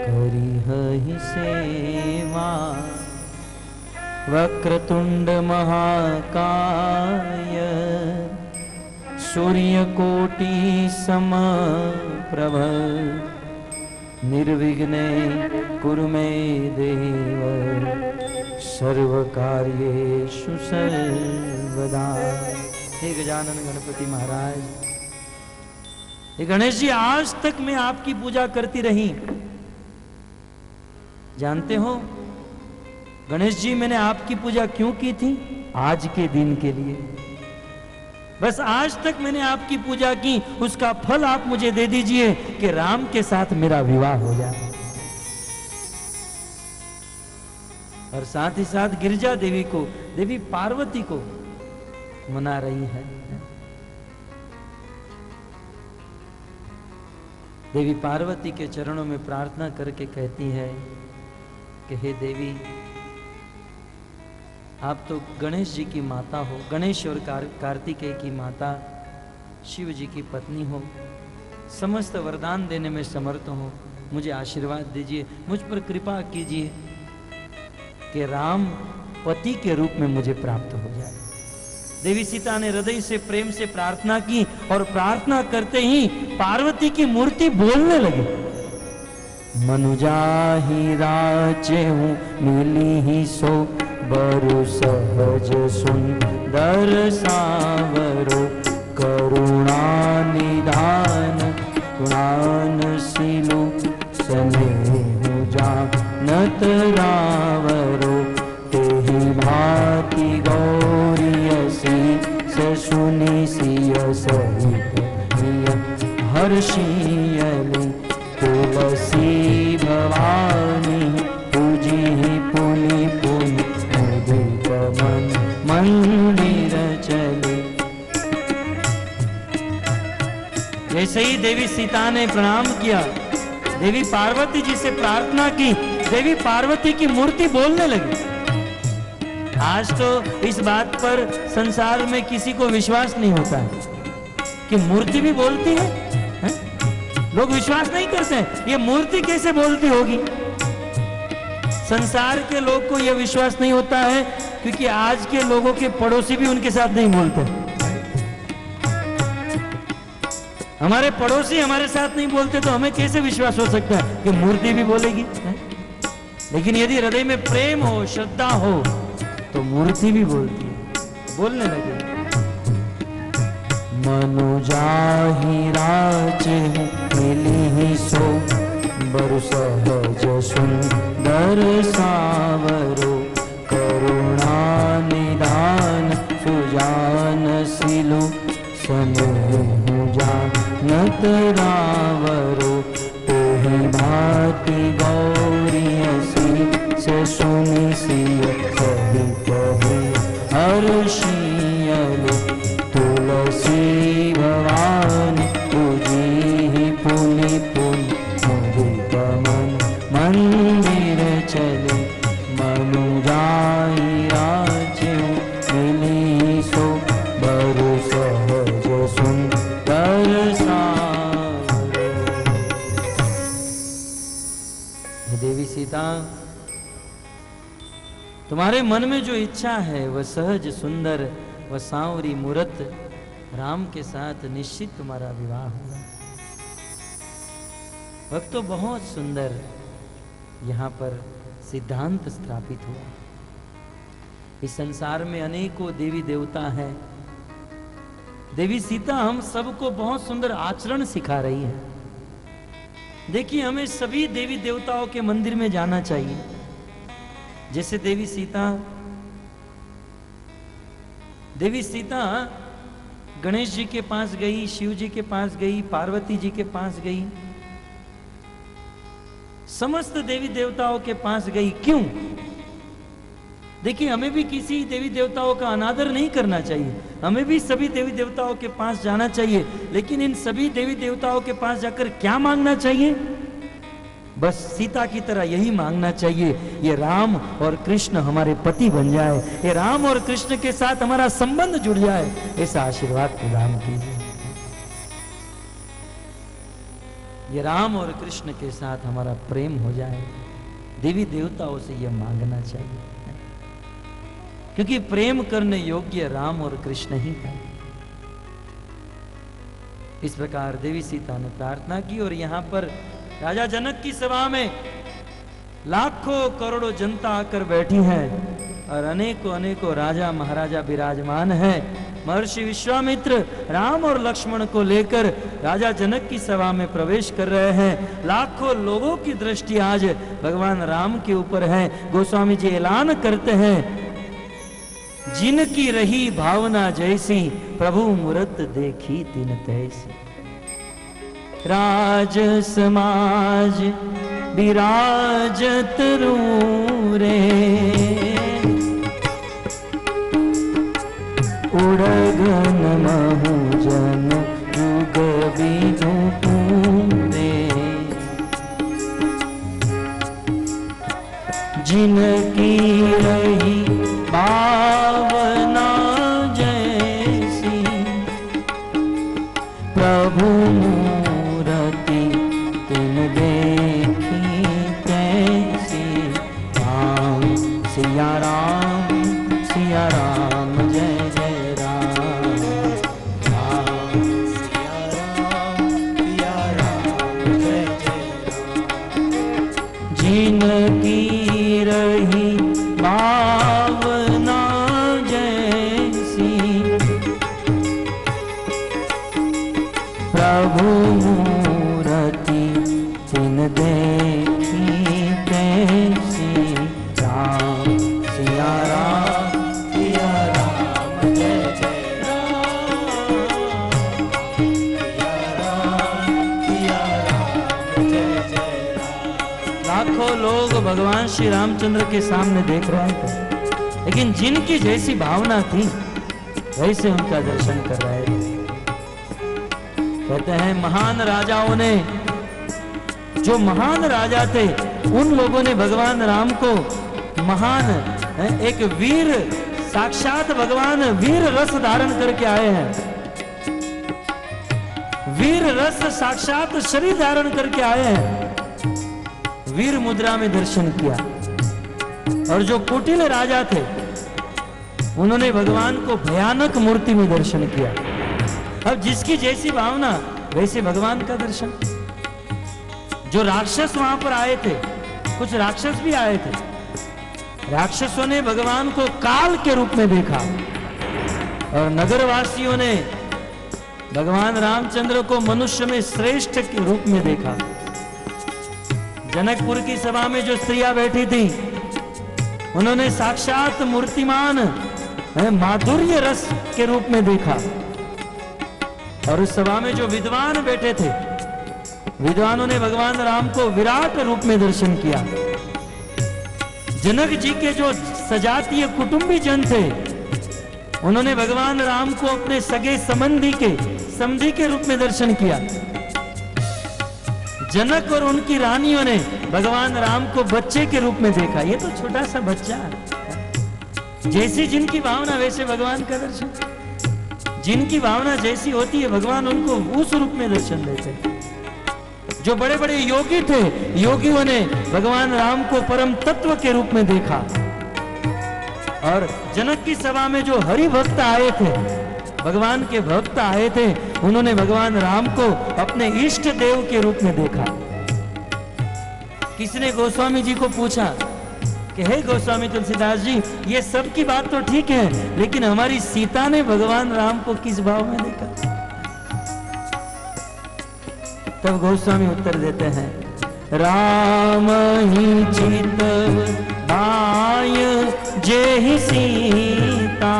S1: करिहहि सेवा, वक्रतुंड महाकाय सूर्यकोटि समप्रभ, निर्विघ्ने कुरु मे देव सर्वकार्येषु सर्वदा। हे गजानन गणपति महाराज, हे गणेश जी, आज तक मैं आपकी पूजा करती रही। जानते हो गणेश जी, मैंने आपकी पूजा क्यों की थी? आज के दिन के लिए। बस आज तक मैंने आपकी पूजा की, उसका फल आप मुझे दे दीजिए कि राम के साथ मेरा विवाह हो जाए। और साथ ही साथ गिरिजा देवी को, देवी पार्वती को मना रही है। देवी पार्वती के चरणों में प्रार्थना करके कहती है कि हे देवी, आप तो गणेश जी की माता हो, गणेश और कार्तिकेय की माता, शिव जी की पत्नी हो, समस्त वरदान देने में समर्थ हो। मुझे आशीर्वाद दीजिए, मुझ पर कृपा कीजिए कि राम पति के रूप में मुझे प्राप्त हो जाए। देवी सीता ने हृदय से प्रेम से प्रार्थना की और प्रार्थना करते ही पार्वती की मूर्ति बोलने लगी। मनुजाहि राचेहु मिली ही सो, बरु सहज सुंदर सावरो, करुणा निधान गुणान सिलु, स्नेहु जानत रावरो, तेहि भांति गौरियसी सुनि सिय सहित हर्षियली, तुलसी भवानी पूजी पुनि पुनि, उदित मन मंदिर चले। जैसे ही देवी सीता ने प्रणाम किया, देवी पार्वती जी से प्रार्थना की, देवी पार्वती की मूर्ति बोलने लगी। आज तो इस बात पर संसार में किसी को विश्वास नहीं होता है कि मूर्ति भी बोलती है, है? लोग विश्वास नहीं करते हैं, ये मूर्ति कैसे बोलती होगी। संसार के लोग को यह विश्वास नहीं होता है क्योंकि आज के लोगों के पड़ोसी भी उनके साथ नहीं बोलते। हमारे पड़ोसी हमारे साथ नहीं बोलते तो हमें कैसे विश्वास हो सकता है कि मूर्ति भी बोलेगी, है? लेकिन यदि हृदय में प्रेम हो, श्रद्धा हो, तो मूर्ति भी बोलती है, बोलने लगे। मनुजाहि राचेहु मिली ही सो, बरु सहज सुंदर सावरो, करुणा निधान सुजान सिलु, स्नेहु जानत रावरो, तेहि भांति गौरियसी से सुनि सिय सहित हर्षियली, तुलसी भवानी पूजी पुनि पुनि, उदित मन मंदिर चले। मनुजाहि राचेहु मिली सो, बरु सहज सुंदर सावरो। देवी सीता, तुम्हारे मन में जो इच्छा है वह सहज सुंदर वह सांवरी मूरत राम के साथ निश्चित तुम्हारा विवाह होगा। वक्त तो बहुत सुंदर यहाँ पर सिद्धांत स्थापित हुआ। इस संसार में अनेकों देवी देवता हैं। देवी सीता हम सबको बहुत सुंदर आचरण सिखा रही है। देखिए, हमें सभी देवी देवताओं के मंदिर में जाना चाहिए। जैसे देवी सीता देवी सीता गणेश जी के पास गई, शिव जी के पास गई, पार्वती जी के पास गई, समस्त देवी देवताओं के पास गई। क्यों? देखिए, हमें भी किसी देवी देवताओं का अनादर नहीं करना चाहिए, हमें भी सभी देवी देवताओं के पास जाना चाहिए, लेकिन इन सभी देवी देवताओं के पास जाकर क्या मांगना चाहिए? बस सीता की तरह यही मांगना चाहिए, ये राम और कृष्ण हमारे पति बन जाए, ये राम और कृष्ण के साथ हमारा संबंध जुड़ जाए, ऐसा आशीर्वाद प्रदान कीजिए। ये राम और कृष्ण के साथ हमारा प्रेम हो जाए, देवी देवताओं से यह मांगना चाहिए, क्योंकि प्रेम करने योग्य राम और कृष्ण ही है। इस प्रकार देवी सीता ने प्रार्थना की और यहां पर राजा जनक की सभा में लाखों करोड़ों जनता आकर बैठी है और अनेकों अनेकों राजा महाराजा विराजमान है। महर्षि विश्वामित्र राम और लक्ष्मण को लेकर राजा जनक की सभा में प्रवेश कर रहे हैं। लाखों लोगों की दृष्टि आज भगवान राम के ऊपर है। गोस्वामी जी ऐलान करते हैं, जिनकी रही भावना जैसी, प्रभु मूरत देखी तिन तैसी। राज समाज विराजत रे, उड़गन महु जन युग बिनु पूरे। जिनकी रही भावना जैसी, प्रभु मूरति तिन देखी तैसी। राम सिया राम जय जय राम। राम सिया राम जय जय राम। जिनकी रही भावना जैसी, प्रभु मूरति तिन देखी तैसी। राम सिया राम जय जय राम जय जय राम। लाखों लोग भगवान श्री रामचंद्र के सामने देख रहे थे, लेकिन जिनकी जैसी भावना थी वैसे उनका दर्शन कर रहे थे। कहते हैं महान राजाओं ने, जो महान राजा थे, उन लोगों ने भगवान राम को महान, एक वीर, साक्षात भगवान वीर रस धारण करके आए हैं। वीर रस साक्षात शरीर धारण करके आए हैं। वीर मुद्रा में दर्शन किया। और जो कुटिल राजा थे, उन्होंने भगवान को भयानक मूर्ति में दर्शन किया। अब जिसकी जैसी भावना वैसे भगवान का दर्शन। जो राक्षस वहां पर आए थे, कुछ राक्षस भी आए थे, राक्षसों ने भगवान को काल के रूप में देखा और नगरवासियों ने भगवान रामचंद्र को मनुष्य में श्रेष्ठ के रूप में देखा। जनकपुर की सभा में जो स्त्रियां बैठी थी, उन्होंने साक्षात मूर्तिमान माधुर्य रस के रूप में देखा। और उस सभा में जो विद्वान बैठे थे, विद्वानों ने भगवान राम को विराट रूप में दर्शन किया। जनक जी के जो सजातीय कुटुंबी जन थे, उन्होंने भगवान राम को अपने सगे संबंधी के समधी के रूप में दर्शन किया। जनक और उनकी रानियों ने भगवान राम को बच्चे के रूप में देखा। ये तो छोटा सा बच्चा, जैसी जिनकी भावना वैसे भगवान का दर्शन। जिनकी भावना जैसी होती है, भगवान उनको उस रूप में दर्शन देते हैं। जो बड़े बड़े योगी थे, योगियों ने भगवान राम को परम तत्व के रूप में देखा। और जनक की सभा में जो हरि भक्त आए थे, भगवान के भक्त आए थे, उन्होंने भगवान राम को अपने इष्ट देव के रूप में देखा। किसी ने गोस्वामी जी को पूछा कि हे गोस्वामी तुलसीदास जी, ये सब की बात तो ठीक है, लेकिन हमारी सीता ने भगवान राम को किस भाव में देखा? तब गोस्वामी उत्तर देते हैं, राम ही चितव भाय जेहि सीता,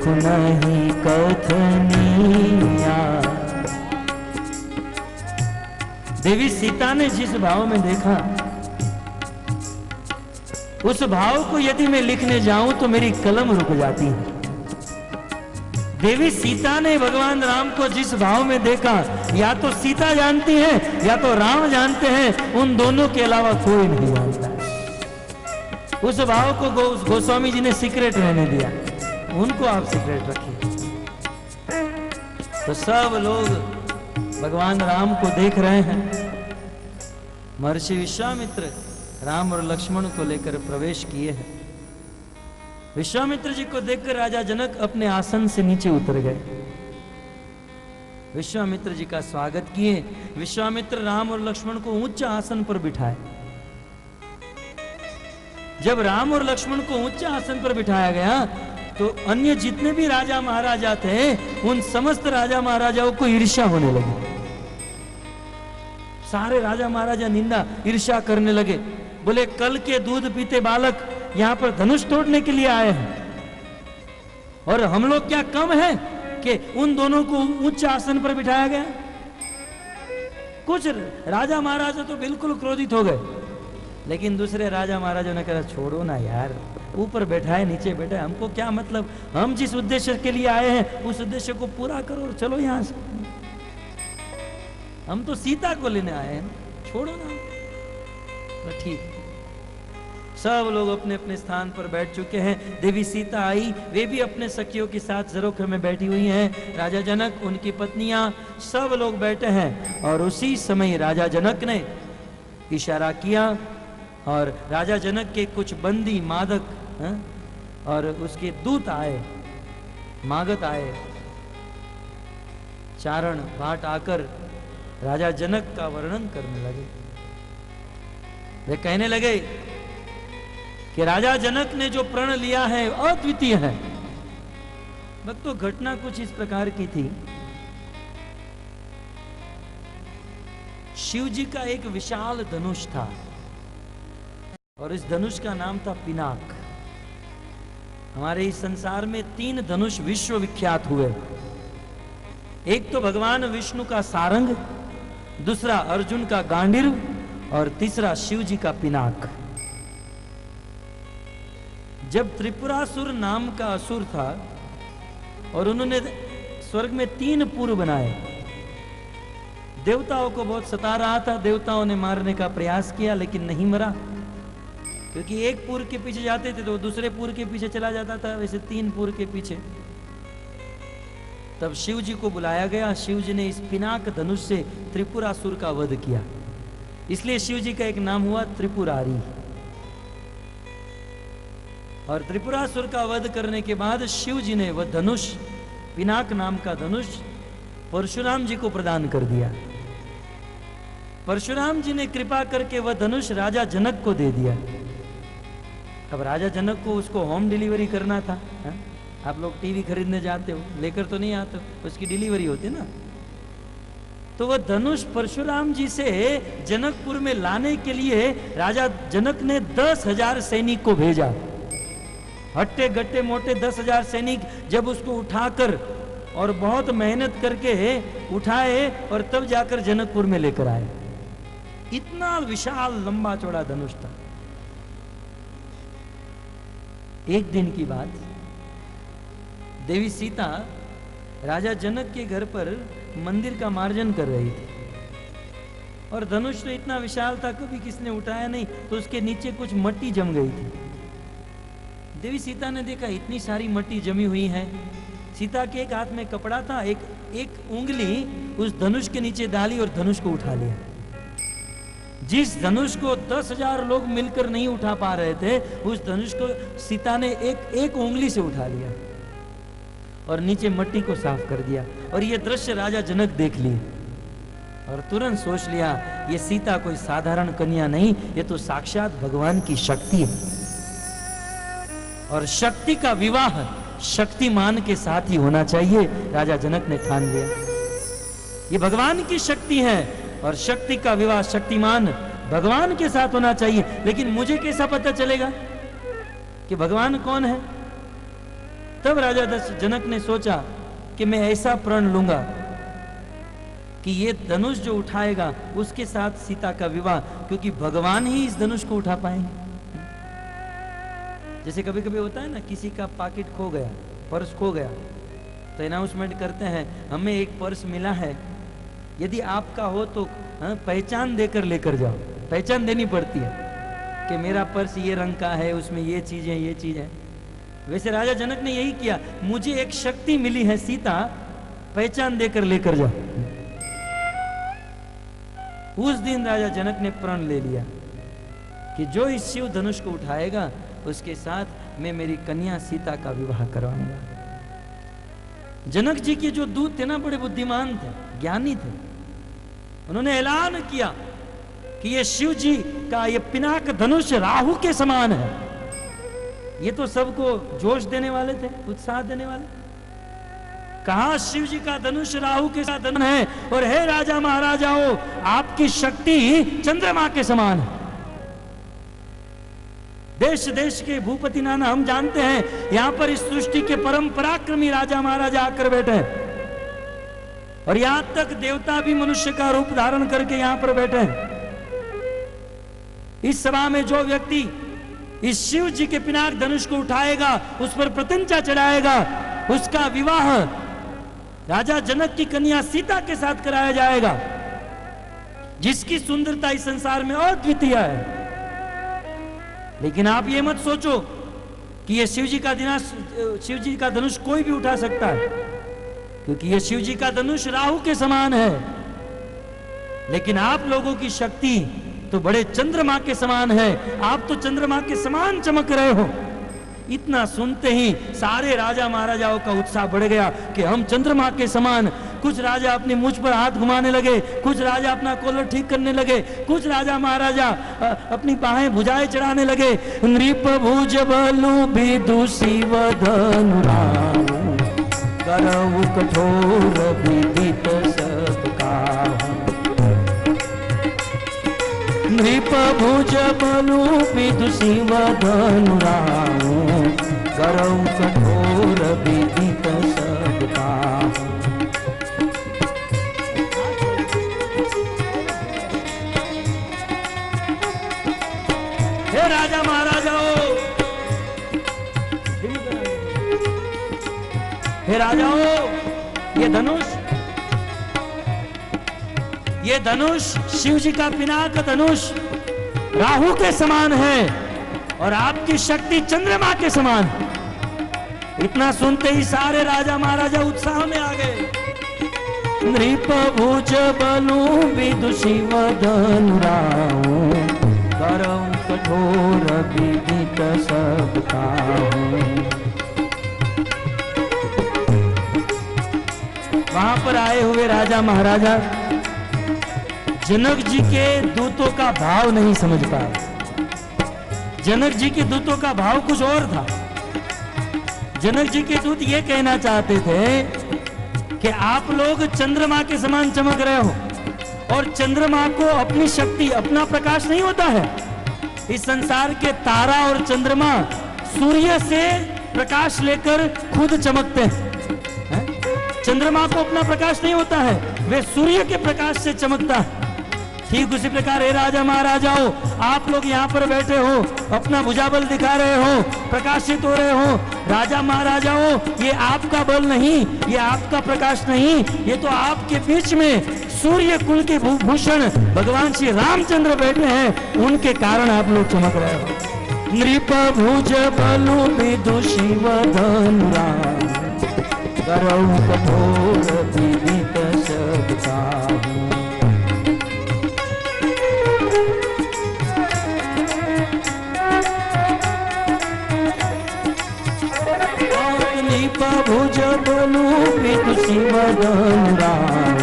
S1: सुख नहीं कथनिया। देवी सीता ने जिस भाव में देखा, उस भाव को यदि मैं लिखने जाऊं तो मेरी कलम रुक जाती है। देवी सीता ने भगवान राम को जिस भाव में देखा, या तो सीता जानती है या तो राम जानते हैं, उन दोनों के अलावा कोई नहीं जानता। उस भाव को गोस्वामी जी ने सीक्रेट रहने दिया, उनको आप सीक्रेट रखिए। तो सब लोग भगवान राम को देख रहे हैं। महर्षि विश्वामित्र राम और लक्ष्मण को लेकर प्रवेश किए हैं। विश्वामित्र जी को देखकर राजा जनक अपने आसन से नीचे उतर गए। विश्वामित्र जी का स्वागत किए। विश्वामित्र राम और लक्ष्मण को उच्च आसन पर बिठाए। जब राम और लक्ष्मण को उच्च आसन पर बिठाया गया तो अन्य जितने भी राजा महाराजा थे, उन समस्त राजा महाराजाओं को ईर्ष्या होने लगी। सारे राजा महाराजा निंदा ईर्ष्या करने लगे। बोले, कल के दूध पीते बालक यहां पर धनुष तोड़ने के लिए आए हैं, और हम लोग क्या कम हैं कि उन दोनों को उच्च आसन पर बिठाया गया। कुछ राजा महाराजा तो बिल्कुल क्रोधित हो गए, लेकिन दूसरे राजा महाराजों ने कहा, छोड़ो ना यार, ऊपर बैठा है नीचे बैठा है, हमको क्या मतलब, हम जिस उद्देश्य के लिए आए हैं उस उद्देश्य को पूरा करो और चलो यहां से। हम तो सीता को लेने आए हैं, छोड़ो ना। तो ठीक, सब लोग अपने अपने स्थान पर बैठ चुके हैं। देवी सीता आई, वे भी अपने सखियों के साथ झरोखे में बैठी हुई हैं। राजा जनक, उनकी पत्नियां, सब लोग बैठे हैं। और उसी समय राजा जनक ने इशारा किया और राजा जनक के कुछ बंदी मादक और उसके दूत आए, मागत आए, चारण भाट आकर राजा जनक का वर्णन करने लगे। वे कहने लगे कि राजा जनक ने जो प्रण लिया है अद्वितीय है। भक्तों, घटना कुछ इस प्रकार की थी। शिव जी का एक विशाल धनुष था और इस धनुष का नाम था पिनाक। हमारे इस संसार में 3 धनुष विश्व विख्यात हुए। एक तो भगवान विष्णु का सारंग, दूसरा अर्जुन का गांडीव और तीसरा शिव जी का पिनाक। जब त्रिपुरासुर नाम का असुर था और उन्होंने स्वर्ग में 3 पुर बनाए, देवताओं को बहुत सता रहा था। देवताओं ने मारने का प्रयास किया लेकिन नहीं मरा, क्योंकि एक पुर के पीछे जाते थे तो दूसरे पुर के पीछे चला जाता था, वैसे 3 पुर के पीछे। तब शिव जी को बुलाया गया। शिव जी ने इस पिनाक धनुष से त्रिपुरासुर का वध किया, इसलिए शिव जी का एक नाम हुआ त्रिपुरारी। और त्रिपुरासुर का वध करने के बाद शिव जी ने वह धनुष, पिनाक नाम का धनुष, परशुराम जी को प्रदान कर दिया। परशुराम जी ने कृपा करके वह धनुष राजा जनक को दे दिया। अब राजा जनक को उसको होम डिलीवरी करना था। आप लोग टीवी खरीदने जाते हो, लेकर तो नहीं आते हो, उसकी डिलीवरी होती है ना। तो वह धनुष परशुराम जी से जनकपुर में लाने के लिए राजा जनक ने 10,000 सैनिक को भेजा। हट्टे गट्टे मोटे 10,000 सैनिक जब उसको उठाकर और बहुत मेहनत करके उठाए और तब जाकर जनकपुर में लेकर आए। इतना विशाल लंबा चौड़ा धनुष था। एक दिन की बात, देवी सीता राजा जनक के घर पर मंदिर का मार्जन कर रही थी और धनुष तो इतना विशाल था, कभी किसने उठाया नहीं, तो उसके नीचे कुछ मट्टी जम गई थी। देवी सीता ने देखा इतनी सारी मट्टी जमी हुई है। सीता के एक हाथ में कपड़ा था, एक उंगली उस धनुष के नीचे डाली और धनुष को उठा लिया। जिस धनुष को 10,000 लोग मिलकर नहीं उठा पा रहे थे, उस धनुष को सीता ने एक उंगली से उठा लिया और नीचे मट्टी को साफ कर दिया। और यह दृश्य राजा जनक देख लिए और तुरंत सोच लिया, ये सीता कोई साधारण कन्या नहीं, ये तो साक्षात भगवान की शक्ति है। और शक्ति का विवाह शक्तिमान के साथ ही होना चाहिए, राजा जनक ने ठान लिया। ये भगवान की शक्ति है और शक्ति का विवाह शक्तिमान भगवान के साथ होना चाहिए। लेकिन मुझे कैसा पता चलेगा कि भगवान कौन है? तब राजा जनक ने सोचा कि मैं ऐसा प्रण लूंगा कि ये धनुष जो उठाएगा उसके साथ सीता का विवाह, क्योंकि भगवान ही इस धनुष को उठा पाएंगे। जैसे कभी कभी होता है ना, किसी का पॉकेट खो गया, पर्स खो गया, तो अनाउंसमेंट करते हैं हमें एक पर्स मिला है, यदि आपका हो तो पहचान देकर लेकर जाओ। पहचान देनी पड़ती है कि मेरा पर्स ये रंग का है, उसमें ये चीज है, ये चीज है। वैसे राजा जनक ने यही किया, मुझे एक शक्ति मिली है सीता, पहचान देकर लेकर जाओ। उस दिन राजा जनक ने प्रण ले लिया कि जो इस शिव धनुष को उठाएगा उसके साथ मैं मेरी कन्या सीता का विवाह करवाऊंगा। जनक जी के जो दूत थे ना, बड़े बुद्धिमान थे, ज्ञानी थे। उन्होंने ऐलान किया कि ये शिव जी का ये पिनाक धनुष राहु के समान है। ये तो सबको जोश देने वाले थे, उत्साह देने वाले। कहा शिव जी का धनुष राहु के साथ है, और हे राजा महाराजाओं, आपकी शक्ति चंद्रमा के समान है। देश देश के भूपति नाना हम जानते हैं, यहां पर इस सृष्टि के परम पराक्रमी राजा महाराजा आकर बैठे हैं, और यहां तक देवता भी मनुष्य का रूप धारण करके यहां पर बैठे हैं। इस सभा में जो व्यक्ति इस शिव जी के पिनाक धनुष को उठाएगा, उस पर प्रत्यंचा चढ़ाएगा, उसका विवाह राजा जनक की कन्या सीता के साथ कराया जाएगा, जिसकी सुंदरता इस संसार में अद्वितीय है। लेकिन आप ये मत सोचो कि ये शिव जी का धनुष कोई भी उठा सकता है, क्योंकि ये शिव जी का धनुष राहु के समान है। लेकिन आप लोगों की शक्ति तो बड़े चंद्रमा के समान है, आप तो चंद्रमा के समान चमक रहे हो। इतना सुनते ही सारे राजा महाराजाओं का उत्साह बढ़ गया कि हम चंद्रमा के समान। कुछ राजा अपनी मुझ पर हाथ घुमाने लगे, कुछ राजा अपना कॉलर ठीक करने लगे, कुछ राजा महाराजा अपनी बाहें भुजाएं चढ़ाने लगे। नृप भुज बलु विदुषी वदनु राम, करऊ कठोर विदित सब काहू। नृप भुज बलु विदुषी वदनु राम, करऊ कठोर विदित सब काहू। हे राजा महाराजाओं, हे राजाओं, ये धनुष शिव जी का पिनाक धनुष राहु के समान है, और आपकी शक्ति चंद्रमा के समान। इतना सुनते ही सारे राजा महाराजा उत्साह में आ गए। नृप भुज बलु विदुषी वदनु राम, करऊ कठोर विदित सब काहू। वहां पर आए हुए राजा महाराजा जनक जी के दूतों का भाव नहीं समझ पाए। जनक जी के दूतों का भाव कुछ और था। जनक जी के दूत ये कहना चाहते थे कि आप लोग चंद्रमा के समान चमक रहे हो, और चंद्रमा को अपनी शक्ति, अपना प्रकाश नहीं होता है। इस संसार के तारा और चंद्रमा सूर्य से प्रकाश लेकर खुद चमकते हैं। चंद्रमा को अपना प्रकाश नहीं होता है, वे सूर्य के प्रकाश से चमकता है। ठीक उसी प्रकार हे राजा महाराजाओं, आप लोग यहाँ पर बैठे हो, अपना भुजाबल दिखा रहे हो, प्रकाशित हो रहे हो। राजा महाराजाओं, ये आपका बल नहीं, ये आपका प्रकाश नहीं, ये तो आपके बीच में सूर्य कुल के भूषण भगवान श्री रामचंद्र बैठे हैं, उनके कारण आप लोग चमक रहे हो। नृप भुज बलु विदुषी वदनु राम, करऊ कठोर विदित सब काहू। नृप भुज बलु विदुषी वदनु राम,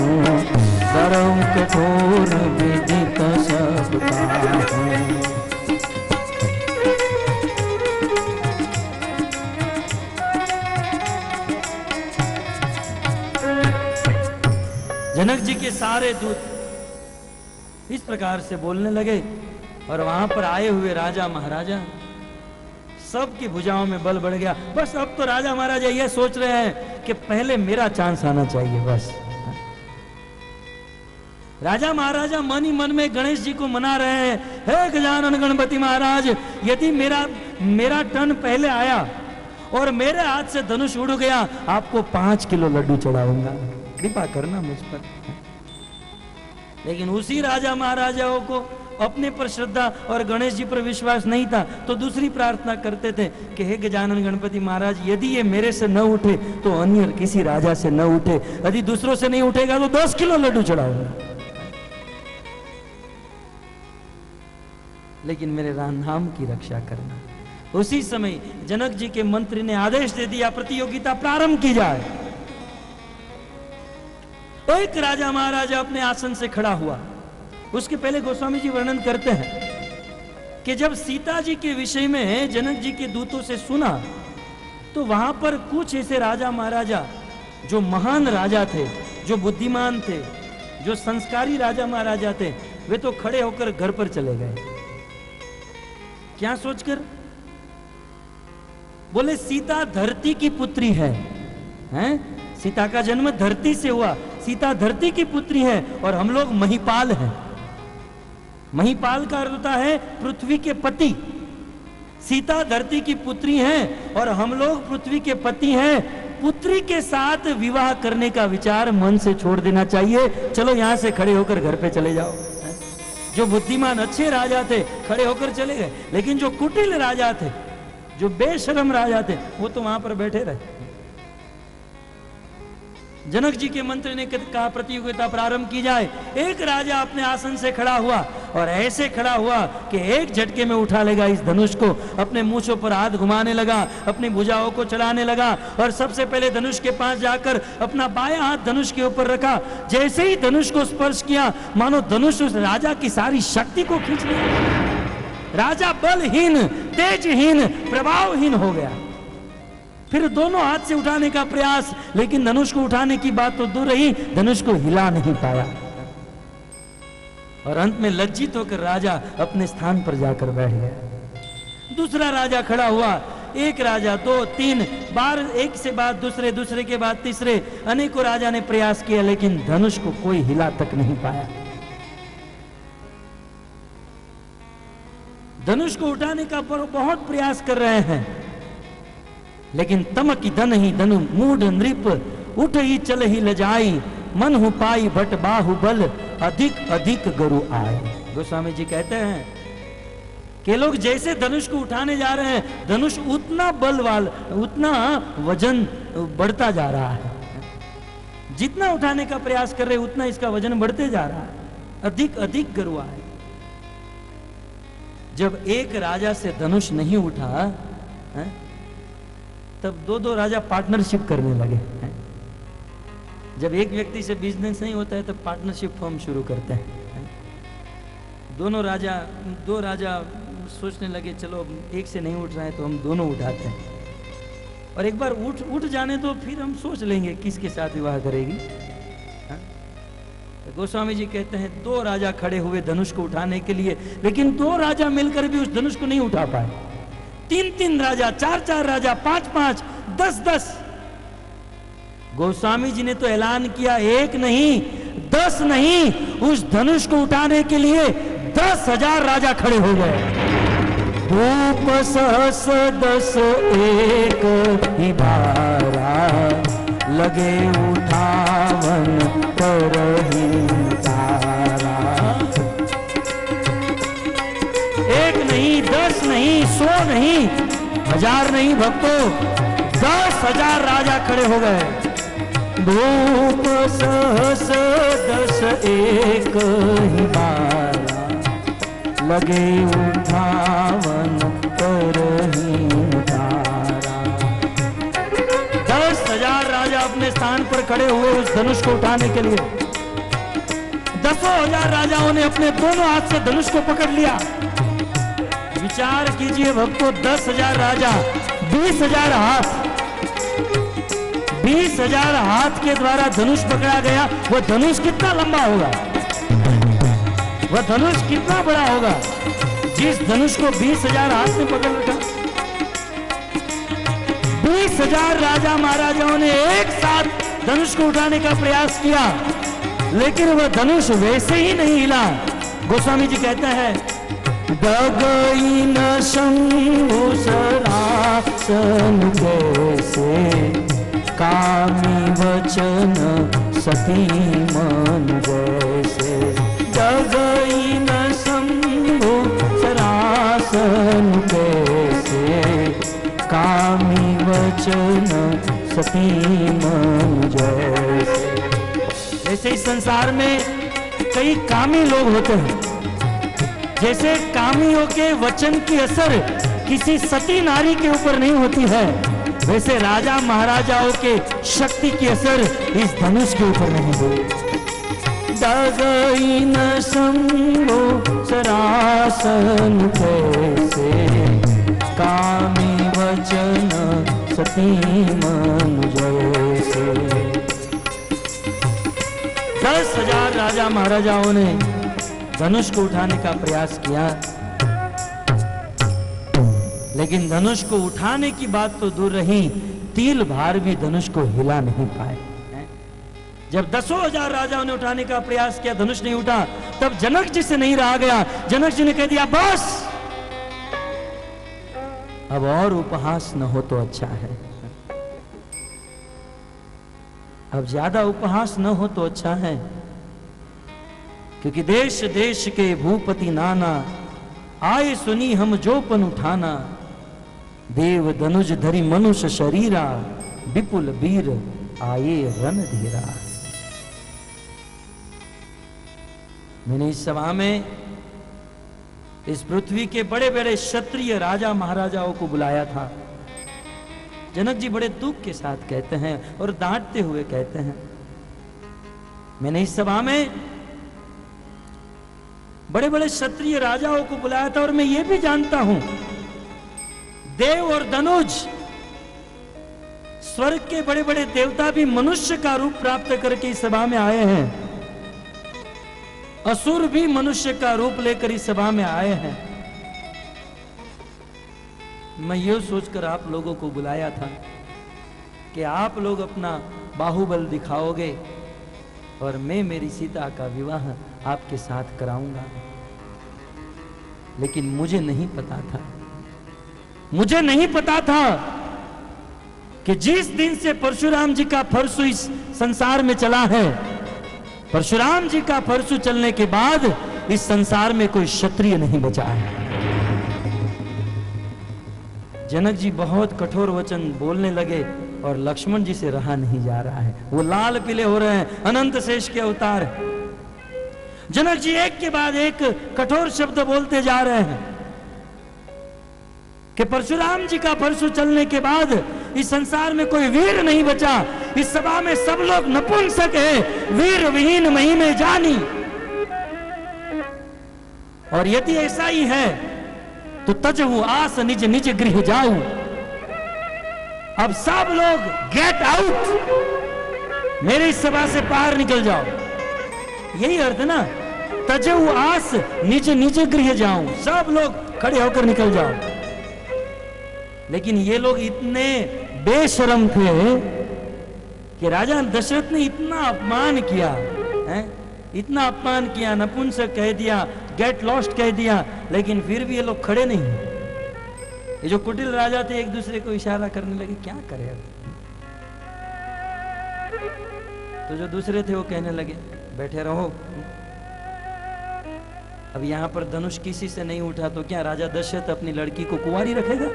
S1: करऊ कठोर विदित सब काहू। जनक जी के सारे दूत इस प्रकार से बोलने लगे, और वहां पर आए हुए राजा महाराजा सबकी भुजाओं में बल बढ़ गया। बस अब तो राजा महाराजा ये सोच रहे हैं कि पहले मेरा चांस आना चाहिए बस। राजा महाराजा मन ही मन में गणेश जी को मना रहे हैं, हे गजानन गणपति महाराज, यदि मेरा टर्न पहले आया और मेरे हाथ से धनुष उड़ गया, आपको 5 किलो लड्डू चढ़ाऊंगा, कृपा करना मुझ पर। लेकिन उसी राजा महाराजाओं को अपने पर श्रद्धा और गणेश जी पर विश्वास नहीं था, तो दूसरी प्रार्थना करते थे कि हे गजानन गणपति महाराज, यदि ये मेरे से न उठे तो अन्य किसी राजा से न उठे, यदि दूसरों से नहीं उठेगा तो 10 किलो लड्डू चढ़ाऊंगा। लेकिन मेरे नाम की रक्षा करना। उसी समय जनक जी के मंत्री ने आदेश दे दिया, प्रतियोगिता प्रारंभ की जाए। एक राजा महाराजा अपने आसन से खड़ा हुआ। उसके पहले गोस्वामी जी वर्णन करते हैं कि जब सीता जी के विषय में जनक जी के दूतों से सुना, तो वहां पर कुछ ऐसे राजा महाराजा जो महान राजा थे, जो बुद्धिमान थे, जो संस्कारी राजा महाराजा थे, वे तो खड़े होकर घर पर चले गए। क्या सोचकर? बोले सीता धरती की पुत्री है, हैं? सीता का जन्म धरती से हुआ, सीता धरती की पुत्री है और हम लोग महिपाल हैं। महिपाल का अर्थ होता है पृथ्वी के पति। सीता धरती की पुत्री हैं और हम लोग पृथ्वी के पति हैं। पुत्री के साथ विवाह करने का विचार मन से छोड़ देना चाहिए। चलो यहां से खड़े होकर घर पे चले जाओ। जो बुद्धिमान अच्छे राजा थे खड़े होकर चले गए, लेकिन जो कुटिल राजा थे, जो बेशरम राजा थे, वो तो वहां पर बैठे रहे। जनक जी के मंत्री ने कहा प्रतियोगिता प्रारंभ की जाए। एक राजा अपने आसन से खड़ा हुआ और ऐसे खड़ा हुआ कि एक झटके में उठा लेगा इस धनुष को, अपने मूंछों पर हाथ घुमाने लगा, अपनी भुजाओं को चढ़ाने लगा और सबसे पहले धनुष के पास जाकर अपना बायां हाथ धनुष के ऊपर रखा। जैसे ही धनुष को स्पर्श किया, मानो धनुष उस राजा की सारी शक्ति को खींच लिया। राजा बलहीन, तेजहीन, प्रभावहीन हो गया। फिर दोनों हाथ से उठाने का प्रयास, लेकिन धनुष को उठाने की बात तो दूर रही, धनुष को हिला नहीं पाया और अंत में लज्जित होकर राजा अपने स्थान पर जाकर बैठ गया। दूसरा राजा खड़ा हुआ। एक राजा, 2, 3 बार, एक से बाद दूसरे, दूसरे के बाद तीसरे, अनेकों राजा ने प्रयास किया, लेकिन धनुष को कोई हिला तक नहीं पाया। धनुष को उठाने का बहुत प्रयास कर रहे हैं, लेकिन तमकी धन ही धनु मूढ़ नृप, उठ ही चल ही लजाई, मन हु पाई भट बाहुबल, अधिक अधिक गुरु आए। गोस्वामी जी कहते हैं कि लोग जैसे धनुष को उठाने जा रहे हैं, धनुष उतना बल वाला, उतना वजन बढ़ता जा रहा है। जितना उठाने का प्रयास कर रहे उतना इसका वजन बढ़ते जा रहा है। अधिक अधिक गुरु आए। जब एक राजा से धनुष नहीं उठा है, तब 2-2 राजा पार्टनरशिप करने लगे। जब एक व्यक्ति से बिजनेस नहीं होता है तब पार्टनरशिप फॉर्म शुरू करते हैं। 2 राजा सोचने लगे, चलो एक से नहीं उठ रहा है तो हम दोनों उठाते हैं, और एक बार उठ जाने तो फिर हम सोच लेंगे किसके साथ विवाह करेगी। तो गोस्वामी जी कहते हैं 2 राजा खड़े हुए धनुष को उठाने के लिए, लेकिन 2 राजा मिलकर भी उस धनुष को नहीं उठा पाए। 3-3 राजा, 4-4 राजा, 5-5, 10-10। गोस्वामी जी ने तो ऐलान किया, 1 नहीं, 10 नहीं, उस धनुष को उठाने के लिए 10,000 राजा खड़े हो गए। धूप सहस 10 एक ही बारा, लगे उठावन करही तारा। 1 नहीं, 10 नहीं, 100 नहीं, 1000 नहीं भक्तों, 10,000 राजा खड़े हो गए। धूप सहस 10 एक ही बारा, लगे उठावन करही तारा। 10,000 राजा अपने स्थान पर खड़े हुए उस धनुष को उठाने के लिए। 10,000 राजाओं ने अपने दोनों हाथ से धनुष को पकड़ लिया। विचार कीजिए भक्तों, 10,000 राजा, 20,000 हाथ, 20,000 हाथ के द्वारा धनुष पकड़ा गया। वो धनुष कितना लंबा होगा, वह धनुष कितना बड़ा होगा जिस धनुष को 20,000 हाथ में पकड़ रखा। 20,000 राजा महाराजाओं ने एक साथ धनुष को उठाने का प्रयास किया, लेकिन वह धनुष वैसे ही नहीं हिला। गोस्वामी जी कहते हैं, डगई न शंभु सरासन कैसे, कामी वचन सती मन जैसे। डगई न शंभु सरासन कैसे, कामी वचन सती मन जैसे। जैसे इस संसार में कई कामी लोग होते हैं, जैसे कामियों के वचन की असर किसी सती नारी के ऊपर नहीं होती है, वैसे राजा महाराजाओं के शक्ति की असर इस धनुष के ऊपर नहीं हुई। डगई न शंभु सरासन कैसे, कामी वचन सती मन जैसे। 10,000 राजा महाराजाओं ने धनुष को उठाने का प्रयास किया, लेकिन धनुष को उठाने की बात तो दूर रही, तिल भार भी धनुष को हिला नहीं पाए। जब 10,000 राजाओं ने उठाने का प्रयास किया, धनुष नहीं उठा, तब जनक जी से नहीं रहा गया। जनक जी ने कह दिया, बस अब और उपहास न हो तो अच्छा है, अब ज्यादा उपहास न हो तो अच्छा है, क्योंकि देश देश के भूपति नाना, आए सुनी हम जोपन उठाना। देव धनुष धरी मनुष्य शरीरा, विपुल वीर आए रन धीरा। मैंने इस सभा में इस पृथ्वी के बड़े बड़े क्षत्रिय राजा महाराजाओं को बुलाया था। जनक जी बड़े दुख के साथ कहते हैं और डांटते हुए कहते हैं, मैंने इस सभा में बड़े बड़े क्षत्रिय राजाओं को बुलाया था, और मैं ये भी जानता हूं देव और धनुष, स्वर्ग के बड़े बड़े देवता भी मनुष्य का रूप प्राप्त करके इस सभा में आए हैं, असुर भी मनुष्य का रूप लेकर इस सभा में आए हैं। मैं ये सोचकर आप लोगों को बुलाया था कि आप लोग अपना बाहुबल दिखाओगे और मैं मेरी सीता का विवाह आपके साथ कराऊंगा, लेकिन मुझे नहीं पता था कि जिस दिन से परशुराम जी का फरसु इस संसार में चला है, परशुराम जी का फरसु चलने के बाद इस संसार में कोई क्षत्रिय नहीं बचा है। जनक जी बहुत कठोर वचन बोलने लगे और लक्ष्मण जी से रहा नहीं जा रहा है, वो लाल पीले हो रहे हैं, अनंत शेष के अवतार। जनक जी एक के बाद एक कठोर शब्द बोलते जा रहे हैं कि परशुराम जी का परशु चलने के बाद इस संसार में कोई वीर नहीं बचा, इस सभा में सब लोग नपुंसक है, वीर विहीन मही में जानी। और यदि ऐसा ही है तो तजहु आस निज निज गृह जाऊं। अब सब लोग गेट आउट, मेरी सभा से बाहर निकल जाओ, यही अर्थ ना, तजहु आस निज निज गृह जाऊं, सब लोग खड़े होकर निकल जाओ। लेकिन ये लोग इतने बेशरम थे कि राजा दशरथ ने इतना अपमान किया है, इतना अपमान किया, नपुंसक कह दिया, गेट लॉस्ट कह दिया, लेकिन फिर भी ये लोग खड़े नहीं। ये जो कुटिल राजा थे एक दूसरे को इशारा करने लगे, क्या करे अब। तो जो दूसरे थे वो कहने लगे बैठे रहो, अब यहां पर धनुष किसी से नहीं उठा तो क्या राजा दशरथ अपनी लड़की को कुंवारी रखेगा?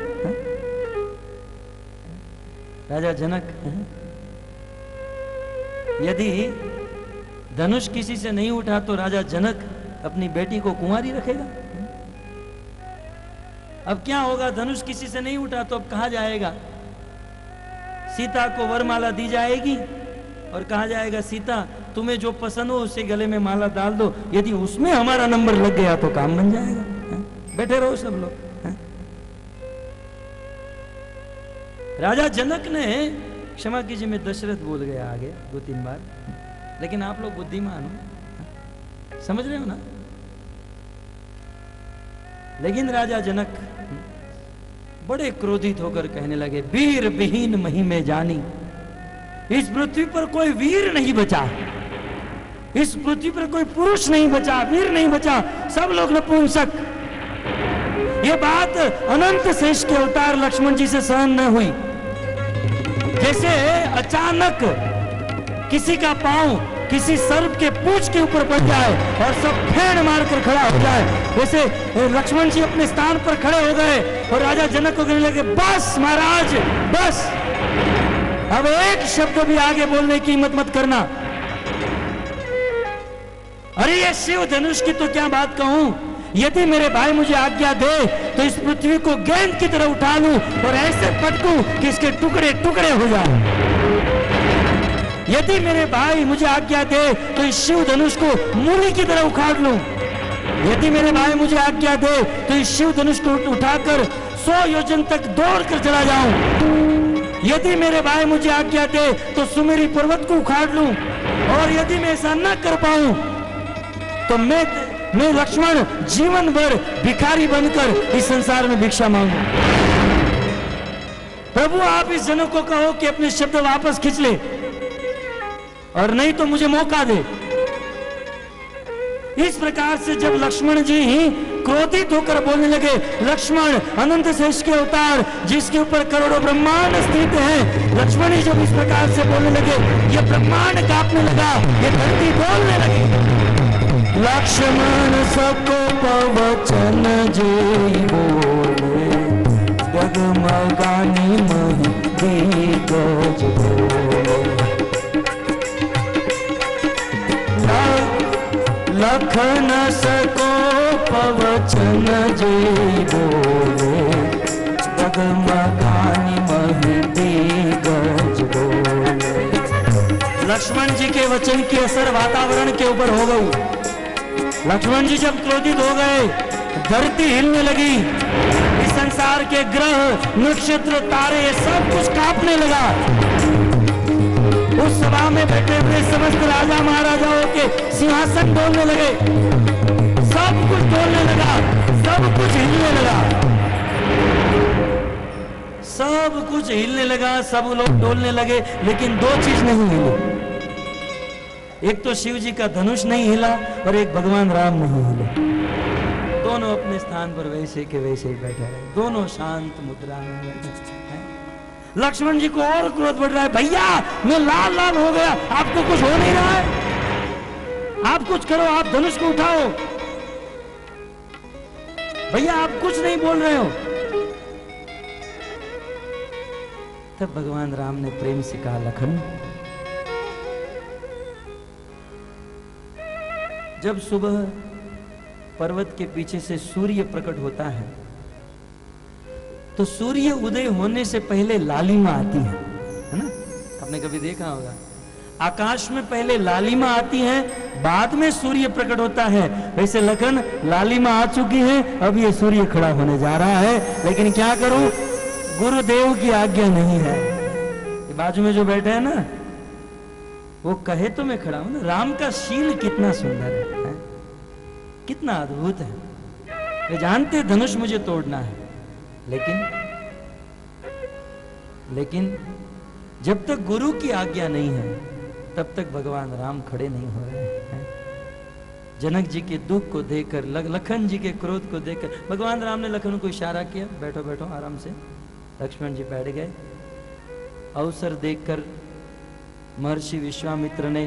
S1: राजा जनक, यदि धनुष किसी से नहीं उठा तो राजा जनक अपनी बेटी को कुंवारी रखेगा? अब क्या होगा, धनुष किसी से नहीं उठा तो अब कहा जाएगा सीता को वरमाला दी जाएगी और कहा जाएगा सीता तुम्हें जो पसंद हो उससे गले में माला डाल दो, यदि उसमें हमारा नंबर लग गया तो काम बन जाएगा। बैठे रहो सब लोग। राजा जनक ने, क्षमा कीजिए मैं दशरथ बोल गया आगे 2-3 बार, लेकिन आप लोग बुद्धिमान हो, समझ रहे हो ना। लेकिन राजा जनक बड़े क्रोधित होकर कहने लगे, वीर विहीन मही में जानी, इस पृथ्वी पर कोई वीर नहीं बचा, इस पृथ्वी पर कोई पुरुष नहीं बचा, वीर नहीं बचा, सब लोग नपुंसक। ये बात अनंत शेष के अवतार लक्ष्मण जी से सहन न हुई। जैसे अचानक किसी का पांव किसी सर्प के पूंछ के ऊपर पड़ जाए और सब फेंड मारकर खड़ा हो जाए, वैसे लक्ष्मण जी अपने स्थान पर खड़े हो गए और राजा जनक को कहने लगे, बस महाराज बस, अब एक शब्द भी आगे बोलने की हिम्मत मत करना। अरे ये शिव धनुष की तो क्या बात कहूं, यदि मेरे भाई मुझे आज्ञा दे तो इस पृथ्वी को गेंद की तरह उठा लूं और ऐसे पटकूं कि इसके टुकड़े टुकड़े हो जाएं। यदि मेरे भाई मुझे आज्ञा दे तो इस शिव धनुष को मूली की तरह उखाड़ लूं। यदि मेरे भाई मुझे आज्ञा दे तो इस शिव धनुष को उठाकर 100 योजन तक दौड़ कर चला जाऊं। यदि मेरे भाई मुझे आज्ञा दे तो सुमेरी पर्वत को उखाड़ लूं। और यदि मैं ऐसा न कर पाऊं तो मैं लक्ष्मण जीवन भर भिखारी बनकर इस संसार में भिक्षा मांगू। प्रभु आप इस जनक को कहो कि अपने शब्द वापस खींच ले, और नहीं तो मुझे मौका दे। इस प्रकार से जब लक्ष्मण जी ही क्रोधित होकर बोलने लगे, लक्ष्मण अनंत शेष के अवतार जिसके ऊपर करोड़ों ब्रह्मांड स्थित हैं, लक्ष्मण जी जब इस प्रकार से बोलने लगे, ये ब्रह्मांड कांपने लगा, ये धरती बोलने लगी। लक्ष्मण सबको पवचन जी बोले, डगमगानी मही दिग्गज बोले। लखन सको पवचन जी बोले, डगमगानी मही दिग्गज बोले। लक्ष्मण जी के वचन की असर वातावरण के ऊपर हो गई। लक्ष्मण जी जब क्रोधित हो गए, धरती हिलने लगी, इस संसार के ग्रह नक्षत्र तारे सब कुछ कांपने लगा। उस सभा में बैठे हुए समस्त राजा महाराजाओं के सिंहासन डोलने लगे, सब कुछ डोलने लगा, सब कुछ हिलने लगा, सब कुछ हिलने लगा, सब लोग डोलने लगे, लेकिन दो चीज नहीं हिली। एक तो शिव जी का धनुष नहीं हिला और एक भगवान राम नहीं हिले। दोनों अपने स्थान पर वैसे के वैसे ही बैठे रहे, दोनों शांत मुद्रा में बैठे। लक्ष्मण जी को और क्रोध बढ़ रहा है, भैया मैं लाल लाल हो गया, आपको कुछ हो नहीं रहा है, आप कुछ करो, आप धनुष को उठाओ। भैया आप कुछ नहीं बोल रहे हो। तब भगवान राम ने प्रेम से कहा, लखन जब सुबह पर्वत के पीछे से सूर्य प्रकट होता है तो सूर्य उदय होने से पहले लालिमा आती है ना? आपने कभी देखा होगा, आकाश में पहले लालिमा आती है, बाद में सूर्य प्रकट होता है। वैसे लखन लालिमा आ चुकी है, अब ये सूर्य खड़ा होने जा रहा है, लेकिन क्या करूं, गुरुदेव की आज्ञा नहीं है। ये बाजू में जो बैठे हैं ना, वो कहे तो मैं खड़ा हूं ना। राम का शील कितना सुंदर है, कितना अद्भुत है। वे जानते धनुष मुझे तोड़ना है, लेकिन जब तक गुरु की आज्ञा नहीं है तब तक भगवान राम खड़े नहीं हो रहे हैं। जनक जी के दुख को देखकर, लखन जी के क्रोध को देखकर भगवान राम ने लखन को इशारा किया, बैठो बैठो आराम से। लक्ष्मण जी बैठ गए। अवसर देखकर महर्षि विश्वामित्र ने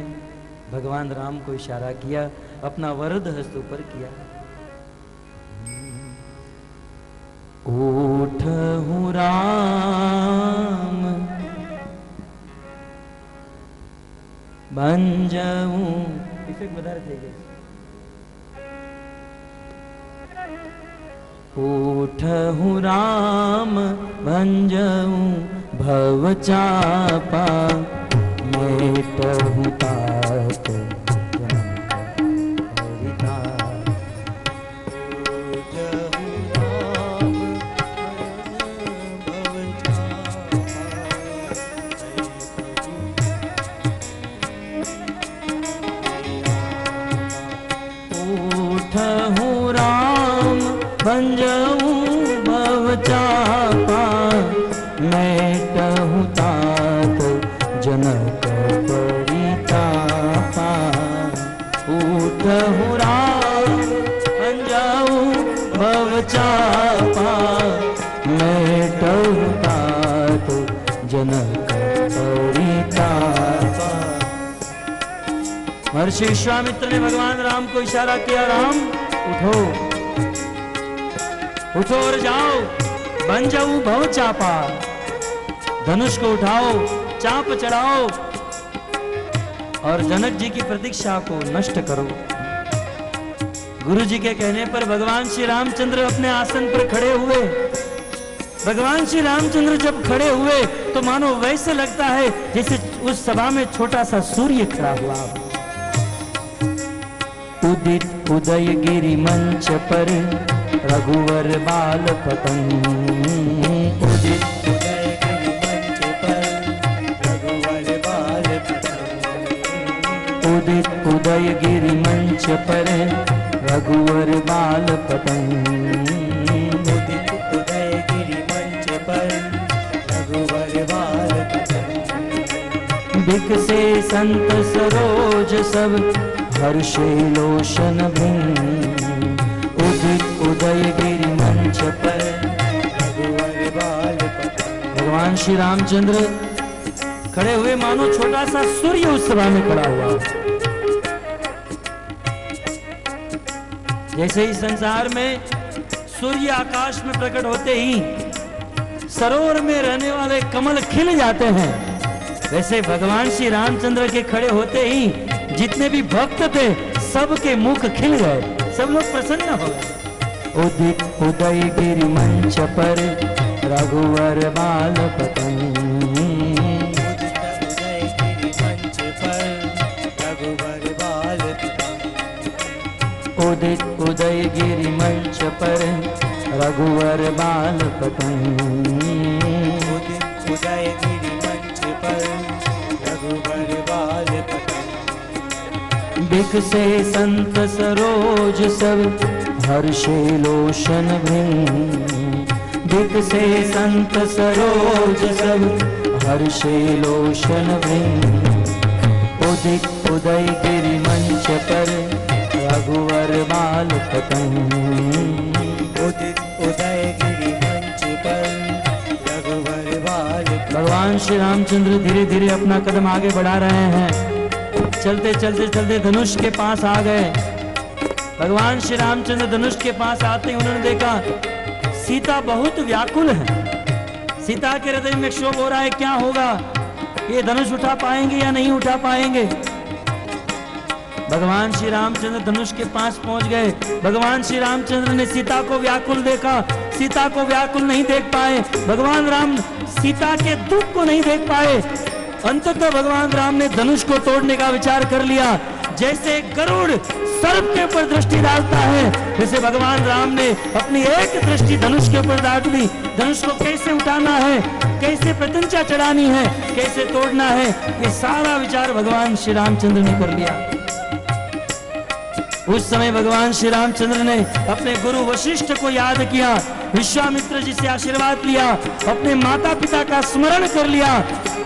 S1: भगवान राम को इशारा किया, अपना वरद हस्त ऊपर किया। उठहु राम बन जाऊं, इफेक्ट વધારે થઈ ગયો। उठहु राम बन जाऊं भव चापा, मेटहु तात बन जाऊं भव चापा, महर्षि विश्वामित्र ने भगवान राम को इशारा किया, राम उठो, उठो और जाओ, बन जाऊं भव चापा, धनुष को उठाओ, चाप चढ़ाओ और जनक जी की प्रतीक्षा को नष्ट करो। गुरु जी के कहने पर भगवान श्री रामचंद्र अपने आसन पर खड़े हुए। भगवान श्री रामचंद्र जब खड़े हुए तो मानो वैसे लगता है जैसे उस सभा में छोटा सा सूर्य खड़ा हुआ। उदित उदय गिरि मंच पर रघुवर बाल पतंग, उदित उदय गिरि मंच पर रघुवर बाल पतंग, उदित उदय गिरि मंच पर रघुवर बाल पतंग, उदित उदय गिरि मंच पर रघुवर बाल पतंग। बिकसे संत सरोज सब हर्षे लोशन भृंग, उदित उदय गिरि मंच पर रघुवर बाल पतंग। भगवान श्री रामचंद्र खड़े हुए मानो छोटा सा सूर्य उस सभा में खड़ा हुआ। जैसे ही संसार में सूर्य आकाश में प्रकट होते ही सरोवर में रहने वाले कमल खिल जाते हैं, वैसे भगवान श्री रामचंद्र के खड़े होते ही जितने भी भक्त थे सबके मुख खिल गए, सब लोग प्रसन्न हो गए। उदित उदय गिरि मंच पर रघुवर बाल पतंग, उदित उदय गिरि मंच पर रघुवर बाल पतंग, उदित उदय गिरि मंच पर रघुवर बाल पतंग। बिकसे संत सरोज सब हर्षे लोशन भृंग, बिकसे संत सरोज सब हर्षे लोशन भृंग, उदित उदय गिरि मंच पर रघुवर बाल पतंग, उदित उदय गिरि मंच पर रघुवर बाल पतंग। भगवान श्री रामचंद्र धीरे धीरे अपना कदम आगे बढ़ा रहे हैं। चलते चलते चलते धनुष के पास आ गए। भगवान श्री रामचंद्र धनुष के पास आते ही उन्होंने देखा सीता बहुत व्याकुल है। सीता के हृदय में क्षोभ हो रहा है, क्या होगा, ये धनुष उठा पाएंगे या नहीं उठा पाएंगे। भगवान श्री रामचंद्र धनुष के पास पहुंच गए। भगवान श्री रामचंद्र ने सीता को व्याकुल देखा, सीता को व्याकुल नहीं देख पाए। भगवान राम सीता के दुख को नहीं देख पाए। अंततः भगवान राम ने धनुष को तोड़ने का विचार कर लिया। जैसे गरुड़ सर्प के ऊपर दृष्टि डालता है, वैसे भगवान राम ने अपनी एक दृष्टि धनुष के ऊपर डाल दी। धनुष को कैसे उठाना है, कैसे प्रत्यंचा चढ़ानी है, कैसे तोड़ना है, ये सारा विचार भगवान श्री रामचंद्र ने कर लिया। उस समय भगवान श्री रामचंद्र ने अपने गुरु वशिष्ठ को याद किया, विश्वामित्र जी से आशीर्वाद लिया, अपने माता पिता का स्मरण कर लिया।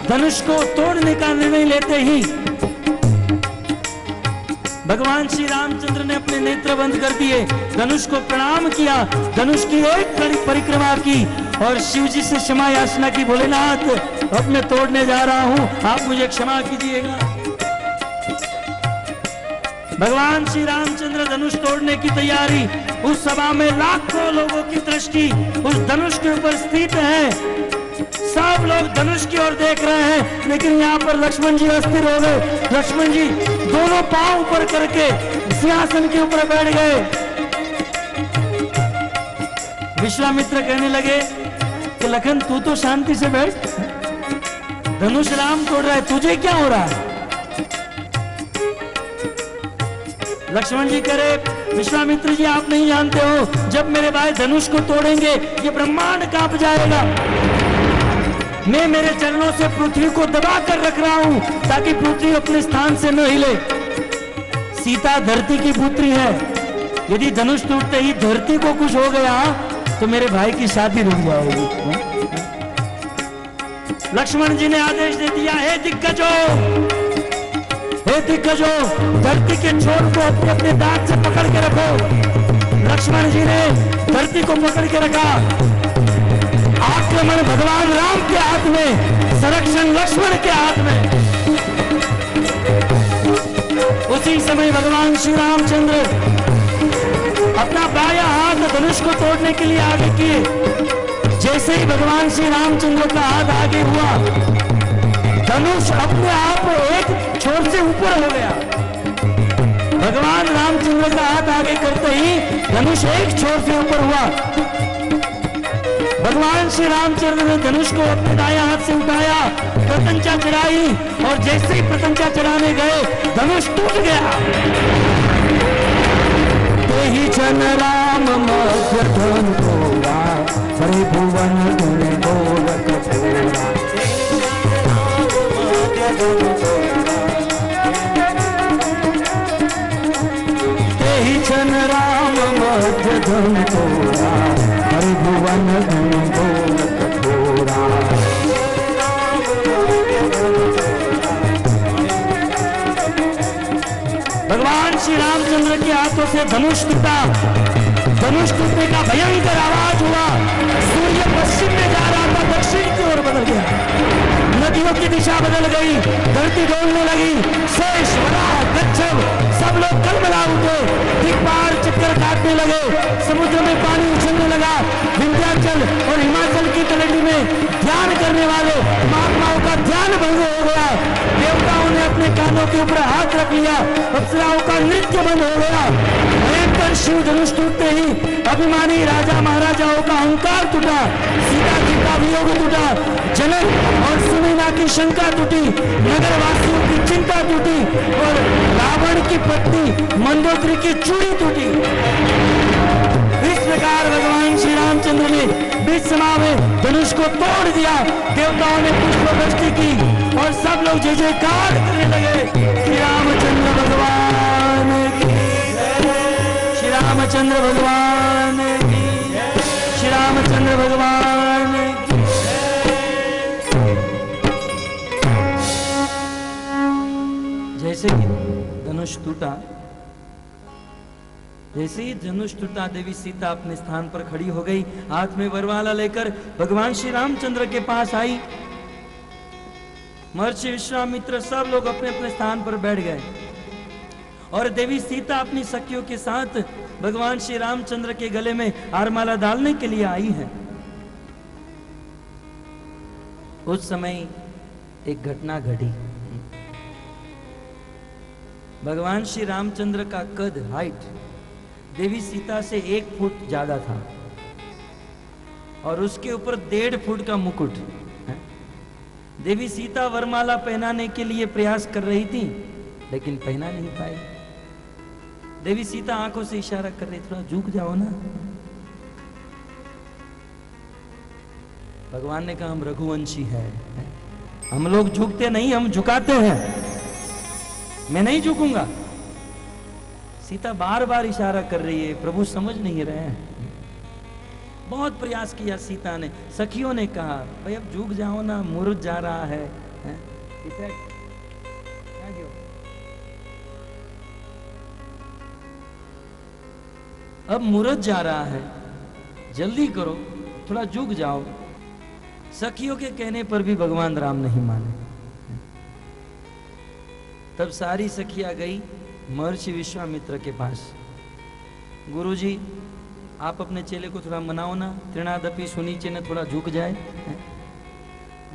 S1: धनुष को तोड़ने का निर्णय लेते ही भगवान श्री रामचंद्र ने अपने नेत्र बंद कर दिए, धनुष को प्रणाम किया, धनुष की एक परिक्रमा की और शिव जी से क्षमा याचना की। भोलेनाथ, अब मैं तोड़ने जा रहा हूं, आप मुझे क्षमा कीजिएगा। भगवान श्री रामचंद्र धनुष तोड़ने की तैयारी, उस सभा में लाखों लोगों की दृष्टि उस धनुष के ऊपर स्थित है। सब लोग धनुष की ओर देख रहे हैं, लेकिन यहाँ पर लक्ष्मण जी अस्थिर हो गए। लक्ष्मण जी दोनों पांव ऊपर करके सिंहासन के ऊपर बैठ गए। विश्वामित्र कहने लगे कि लखन तू तो शांति से बैठ, धनुष राम तोड़ रहा है, तुझे क्या हो रहा है। लक्ष्मण जी कह रहे, विश्वामित्र जी आप नहीं जानते हो, जब मेरे भाई धनुष को तोड़ेंगे ये ब्रह्मांड कांप जाएगा। मैं मेरे चरणों से पृथ्वी को दबा कर रख रहा हूं ताकि पृथ्वी अपने स्थान से न हिले। सीता धरती की पुत्री है, यदि धनुष टूटते ही धरती को कुछ हो गया तो मेरे भाई की शादी रुक जाएगी। लक्ष्मण जी ने आदेश दे दिया, हे दिग्गजों, हे दिग्गजों, धरती के छोर को अपने दांत से पकड़ के रखो। लक्ष्मण जी ने धरती को पकड़ के रखा। आक्रमण भगवान राम के हाथ में, संरक्षण लक्ष्मण के हाथ में। उसी उसी समय भगवान श्री रामचंद्र अपना बायां हाथ धनुष को तोड़ने के लिए आगे किए। जैसे ही भगवान श्री रामचंद्र का हाथ आगे हुआ, धनुष अपने आप एक छोर से ऊपर हो गया। भगवान रामचंद्र का हाथ आगे करते ही धनुष एक छोर से ऊपर हुआ। भगवान श्री रामचंद्र ने धनुष को अपने दायां हाथ से उठाया, प्रतंचा चढ़ाई, और जैसे ही प्रतंचा चढ़ाने गए धनुष टूट गया। तेहि जन राम मध्य धन तोड़ा, त्रिभुवन गुण गोलक तोड़ा। तेहि जन राम मध्य धन तोड़ा, त्रिभुवन गुण गोलक तोड़ा। भगवान श्री रामचंद्र के हाथों से धनुष टूटा। धनुष टूटने का भयंकर आवाज हुआ। सूर्य पश्चिम में जा रहा था, दक्षिण की ओर बदल गया। नदियों की दिशा बदल गई, धरती डोलने लगी। शेष, वराह, कच्छप सब लोग कलमला उठे, दिक्पाल चक्कर काटने लगे। समुद्र में पानी उछलने लगा। विंध्याचल और हिमाचल की तलहटी में ध्यान करने वाले महात्माओं का ध्यान भंग हो गया। देवताओं ने अपने कानों के ऊपर हाथ रख लिया। अप्सराओं का नृत्य बंद हो गया। भयंकर शिव धनुष टूटते ही अभिमानी राजा महाराजाओं का अहंकार टूटा। सीता जी का वियोग टूटा। जनक और सुमीना की शंका टूटी। नगरवासियों की चिंता टूटी और रावण की पत्नी मंदोदरी की चूड़ी टूटी। इस प्रकार भगवान श्री रामचंद्र ने बीच समय में धनुष को तोड़ दिया। देवताओं ने पुष्प वृष्टि की और सब लोग जय जयकार करने लगे। श्री रामचंद्र भगवान की, श्री रामचंद्र भगवान की, श्री रामचंद्र भगवान की। जैसे कि धनुष टूटा, जैसे ही धनुष टूटा, देवी सीता अपने स्थान पर खड़ी हो गई। हाथ में वरमाला लेकर भगवान श्री रामचंद्र के पास आई। महर्षि विश्वामित्र सब लोग अपने अपने स्थान पर बैठ गए और देवी सीता अपनी सखियों के साथ भगवान श्री रामचंद्र के गले में हारमाला डालने के लिए आई है। उस समय एक घटना घटी। भगवान श्री रामचंद्र का कद, हाइट देवी सीता से 1 फुट ज्यादा था और उसके ऊपर 1.5 फुट का मुकुट। देवी सीता वरमाला पहनाने के लिए प्रयास कर रही थी, लेकिन पहना नहीं पाई। देवी सीता आंखों से इशारा कर रही, थोड़ा झुक जाओ ना। भगवान ने कहा, हम रघुवंशी है, हम लोग झुकते नहीं, हम झुकाते हैं, मैं नहीं झुकूंगा। सीता बार बार इशारा कर रही है, प्रभु समझ नहीं रहे हैं। बहुत प्रयास किया सीता ने। सखियों ने कहा, भाई अब झुक जाओ ना, मुहूर्त जा रहा है। सीता क्या क्यों? अब मुहूर्त जा रहा है, जल्दी करो, थोड़ा झुक जाओ। सखियों के कहने पर भी भगवान राम नहीं माने। तब सारी सखियां गई महर्षि विश्वामित्र के पास। गुरुजी, आप अपने चेले को थोड़ा मनाओ ना, त्रिनादपि सुनीचे ने थोड़ा झुक जाए।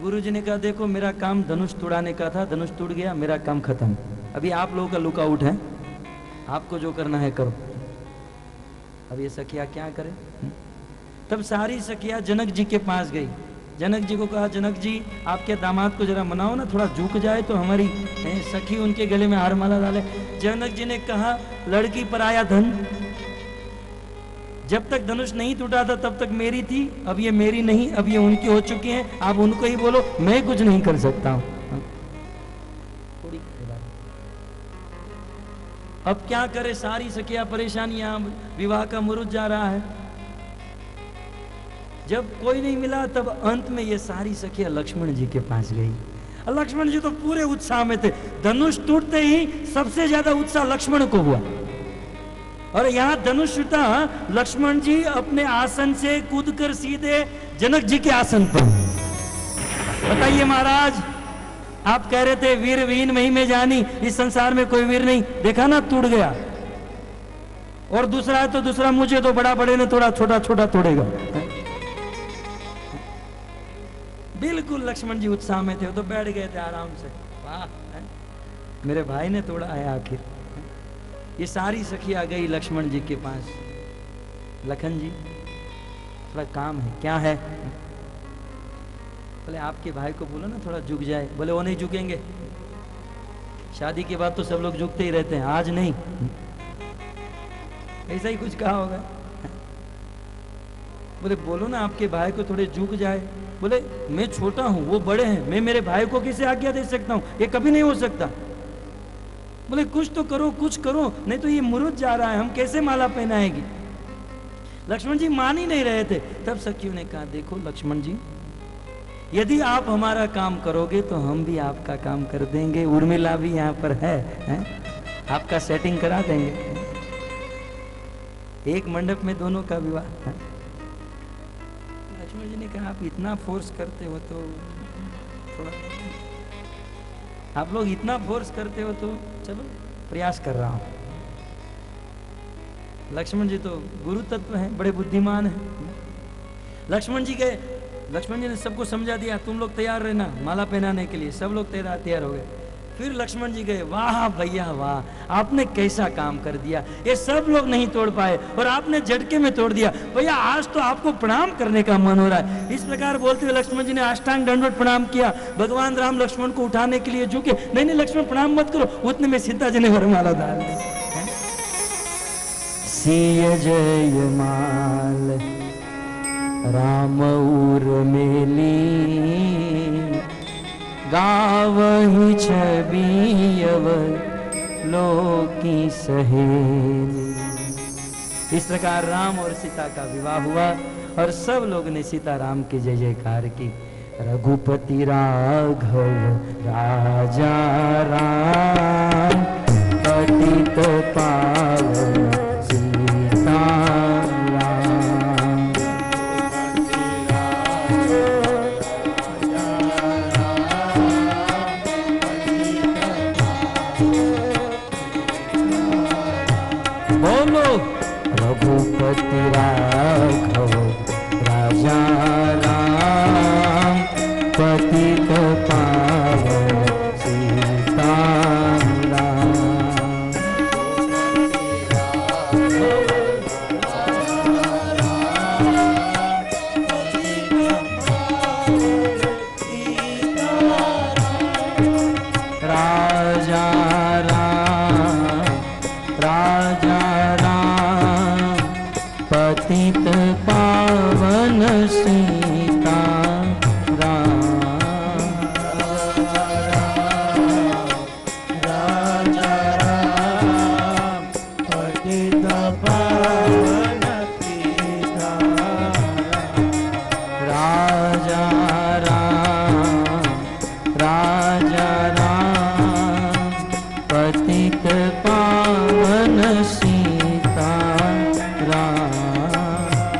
S1: गुरुजी ने कहा, देखो मेरा काम धनुष तोड़ाने का था, धनुष टूट गया, मेरा काम खत्म। अभी आप लोगों का लुकआउट है, आपको जो करना है करो। अब ये सखिया क्या करे? तब सारी सखिया जनक जी के पास गई। जनक जी को कहा, जनक जी आपके दामाद को जरा मनाओ ना, थोड़ा झुक जाए तो हमारी सखी उनके गले में हारमाला डाले। जनक जी ने कहा, लड़की पर आया धन, जब तक धनुष नहीं टूटा था तब तक मेरी थी, अब ये मेरी नहीं, अब ये उनकी हो चुकी हैं, आप उनको ही बोलो, मैं कुछ नहीं कर सकता हूं। अब क्या करे, सारी सखिया परेशानियां, विवाह का मुहूर्त जा रहा है। जब कोई नहीं मिला तब अंत में ये सारी सखिया लक्ष्मण जी के पास गई। लक्ष्मण जी तो पूरे उत्साह में थे। धनुष टूटते ही सबसे ज्यादा उत्साह लक्ष्मण को हुआ और यहां धनुष टूटा, लक्ष्मण जी अपने आसन से कूदकर सीधे जनक जी के आसन पर। बताइए महाराज, आप कह रहे थे वीर वीन मही में जानी, इस संसार में कोई वीर नहीं, देखा ना टूट गया। और दूसरा है तो दूसरा, मुझे तो बड़ा बड़े ने थोड़ा छोटा छोटा तोड़ेगा। बिल्कुल लक्ष्मण जी उत्साह में थे, वो तो बैठ गए थे आराम से। वाह, मेरे भाई ने तोड़ा है आखिर। ये सारी सखियां गई लक्ष्मण जी के पास। लखन जी थोड़ा काम है। क्या है? बोले आपके भाई को बोलो ना थोड़ा झुक जाए। बोले वो नहीं झुकेंगे, शादी के बाद तो सब लोग झुकते ही रहते हैं, आज नहीं। ऐसा ही कुछ कहा होगा। बोले बोलो ना आपके भाई को थोड़े झुक जाए। बोले मैं छोटा हूं, वो बड़े हैं, मैं मेरे भाई को कैसे आज्ञा दे सकता हूं, ये कभी नहीं हो सकता। बोले कुछ तो करो, कुछ करो, नहीं तो ये मुरुद जा रहा है, हम कैसे माला पहनाएगी। लक्ष्मण जी मान ही नहीं रहे थे। तब सखियों ने कहा देखो लक्ष्मण जी, यदि आप हमारा काम करोगे तो हम भी आपका काम कर देंगे। उर्मिला भी यहाँ पर है? आपका सेटिंग करा देंगे। एक मंडप में दोनों का विवाह। लक्ष्मण जी ने कहा आप इतना फोर्स करते हो तो थोड़ा, आप लोग इतना फोर्स करते हो तो चलो प्रयास कर रहा हूं। लक्ष्मण जी तो गुरु तत्व हैं, बड़े बुद्धिमान हैं। लक्ष्मण जी ने सबको समझा दिया, तुम लोग तैयार रहना माला पहनाने के लिए। सब लोग तैयार हो गए। फिर लक्ष्मण जी गए, वाह भैया वाह, आपने कैसा काम कर दिया, ये सब लोग नहीं तोड़ पाए और आपने झटके में तोड़ दिया। भैया आज तो आपको प्रणाम करने का मन हो रहा है। इस प्रकार बोलते हुए लक्ष्मण जी ने अष्टांग दंडवत प्रणाम किया। भगवान राम लक्ष्मण को उठाने के लिए झुके। नहीं लक्ष्मण प्रणाम मत करो, उतने में सीता जी ने वरमाला डाल दी। सिय जय माल राम उर्मिली, गावहि छवि अवर लोकी सहेली। इस प्रकार राम और सीता का विवाह हुआ और सब लोग ने सीता राम की जय जयकार की। रघुपति राघव राजा राम, पतित पावन सीता राम। बोलो रघुपति राघव राजा राम, पतित पावन सीता राम। राजा राम राजा राम, पतित पावन सीता राम। राजा राम पतित पावन सीता राम। राजा राम पतित पावन सीता राम।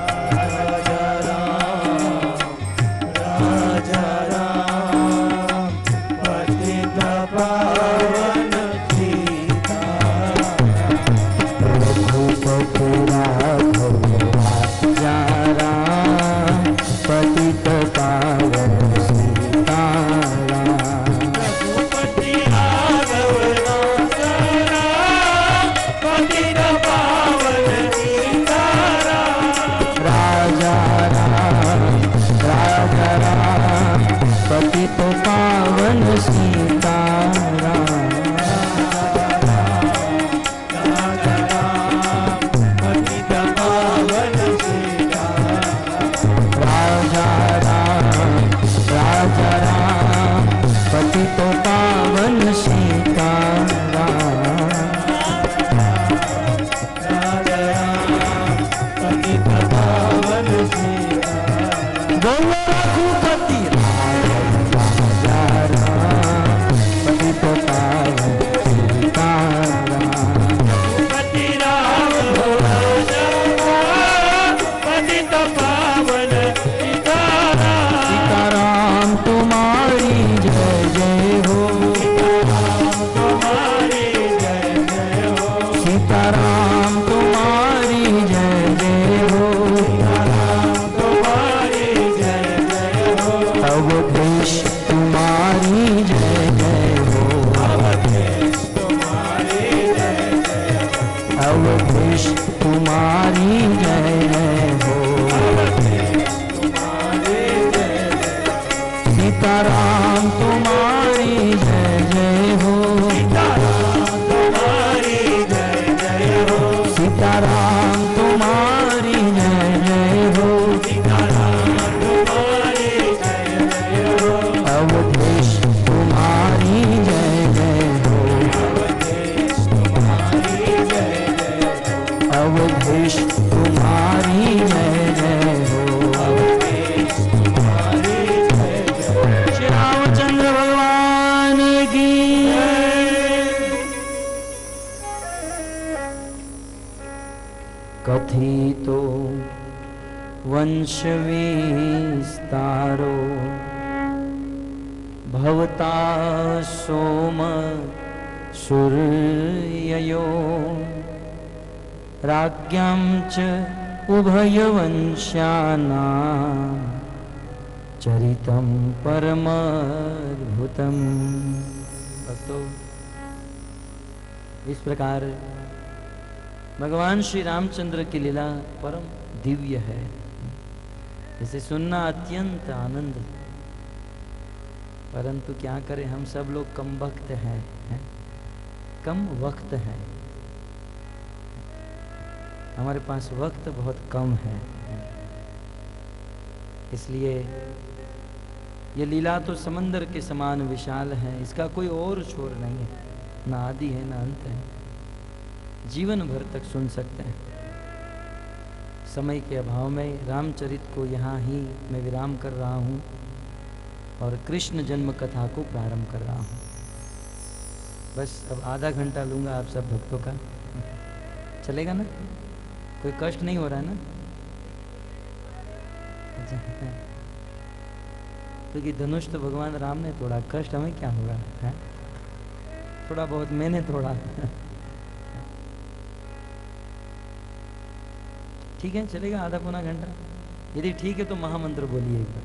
S1: पतित पावन सीता राम। कथितो वंश विस्तारो भवता सोम सूर्ययो राज्ञां च उभयवंश्यानां चरितं परमाद्भुतम्। भक्तों, इस प्रकार भगवान श्री रामचंद्र की लीला परम दिव्य है, इसे सुनना अत्यंत आनंद। परंतु क्या करें, हम सब लोग कम वक्त हैं, कम वक्त है, हमारे पास वक्त बहुत कम है। इसलिए ये लीला तो समंदर के समान विशाल है, इसका कोई और छोर नहीं है, ना आदि है ना अंत है, जीवन भर तक सुन सकते हैं। समय के अभाव में रामचरित को यहाँ ही मैं विराम कर रहा हूँ और कृष्ण जन्म कथा को प्रारंभ कर रहा हूँ। बस अब आधा घंटा लूँगा आप सब भक्तों का, चलेगा ना? कोई कष्ट नहीं हो रहा है ना? क्योंकि धनुष तो भगवान राम ने तोड़ा, कष्ट हमें क्या होगा है? थोड़ा बहुत मैंने तोड़ा। ठीक है, चलेगा आधा पौना घंटा। यदि ठीक है तो महामंत्र बोलिए एक बार।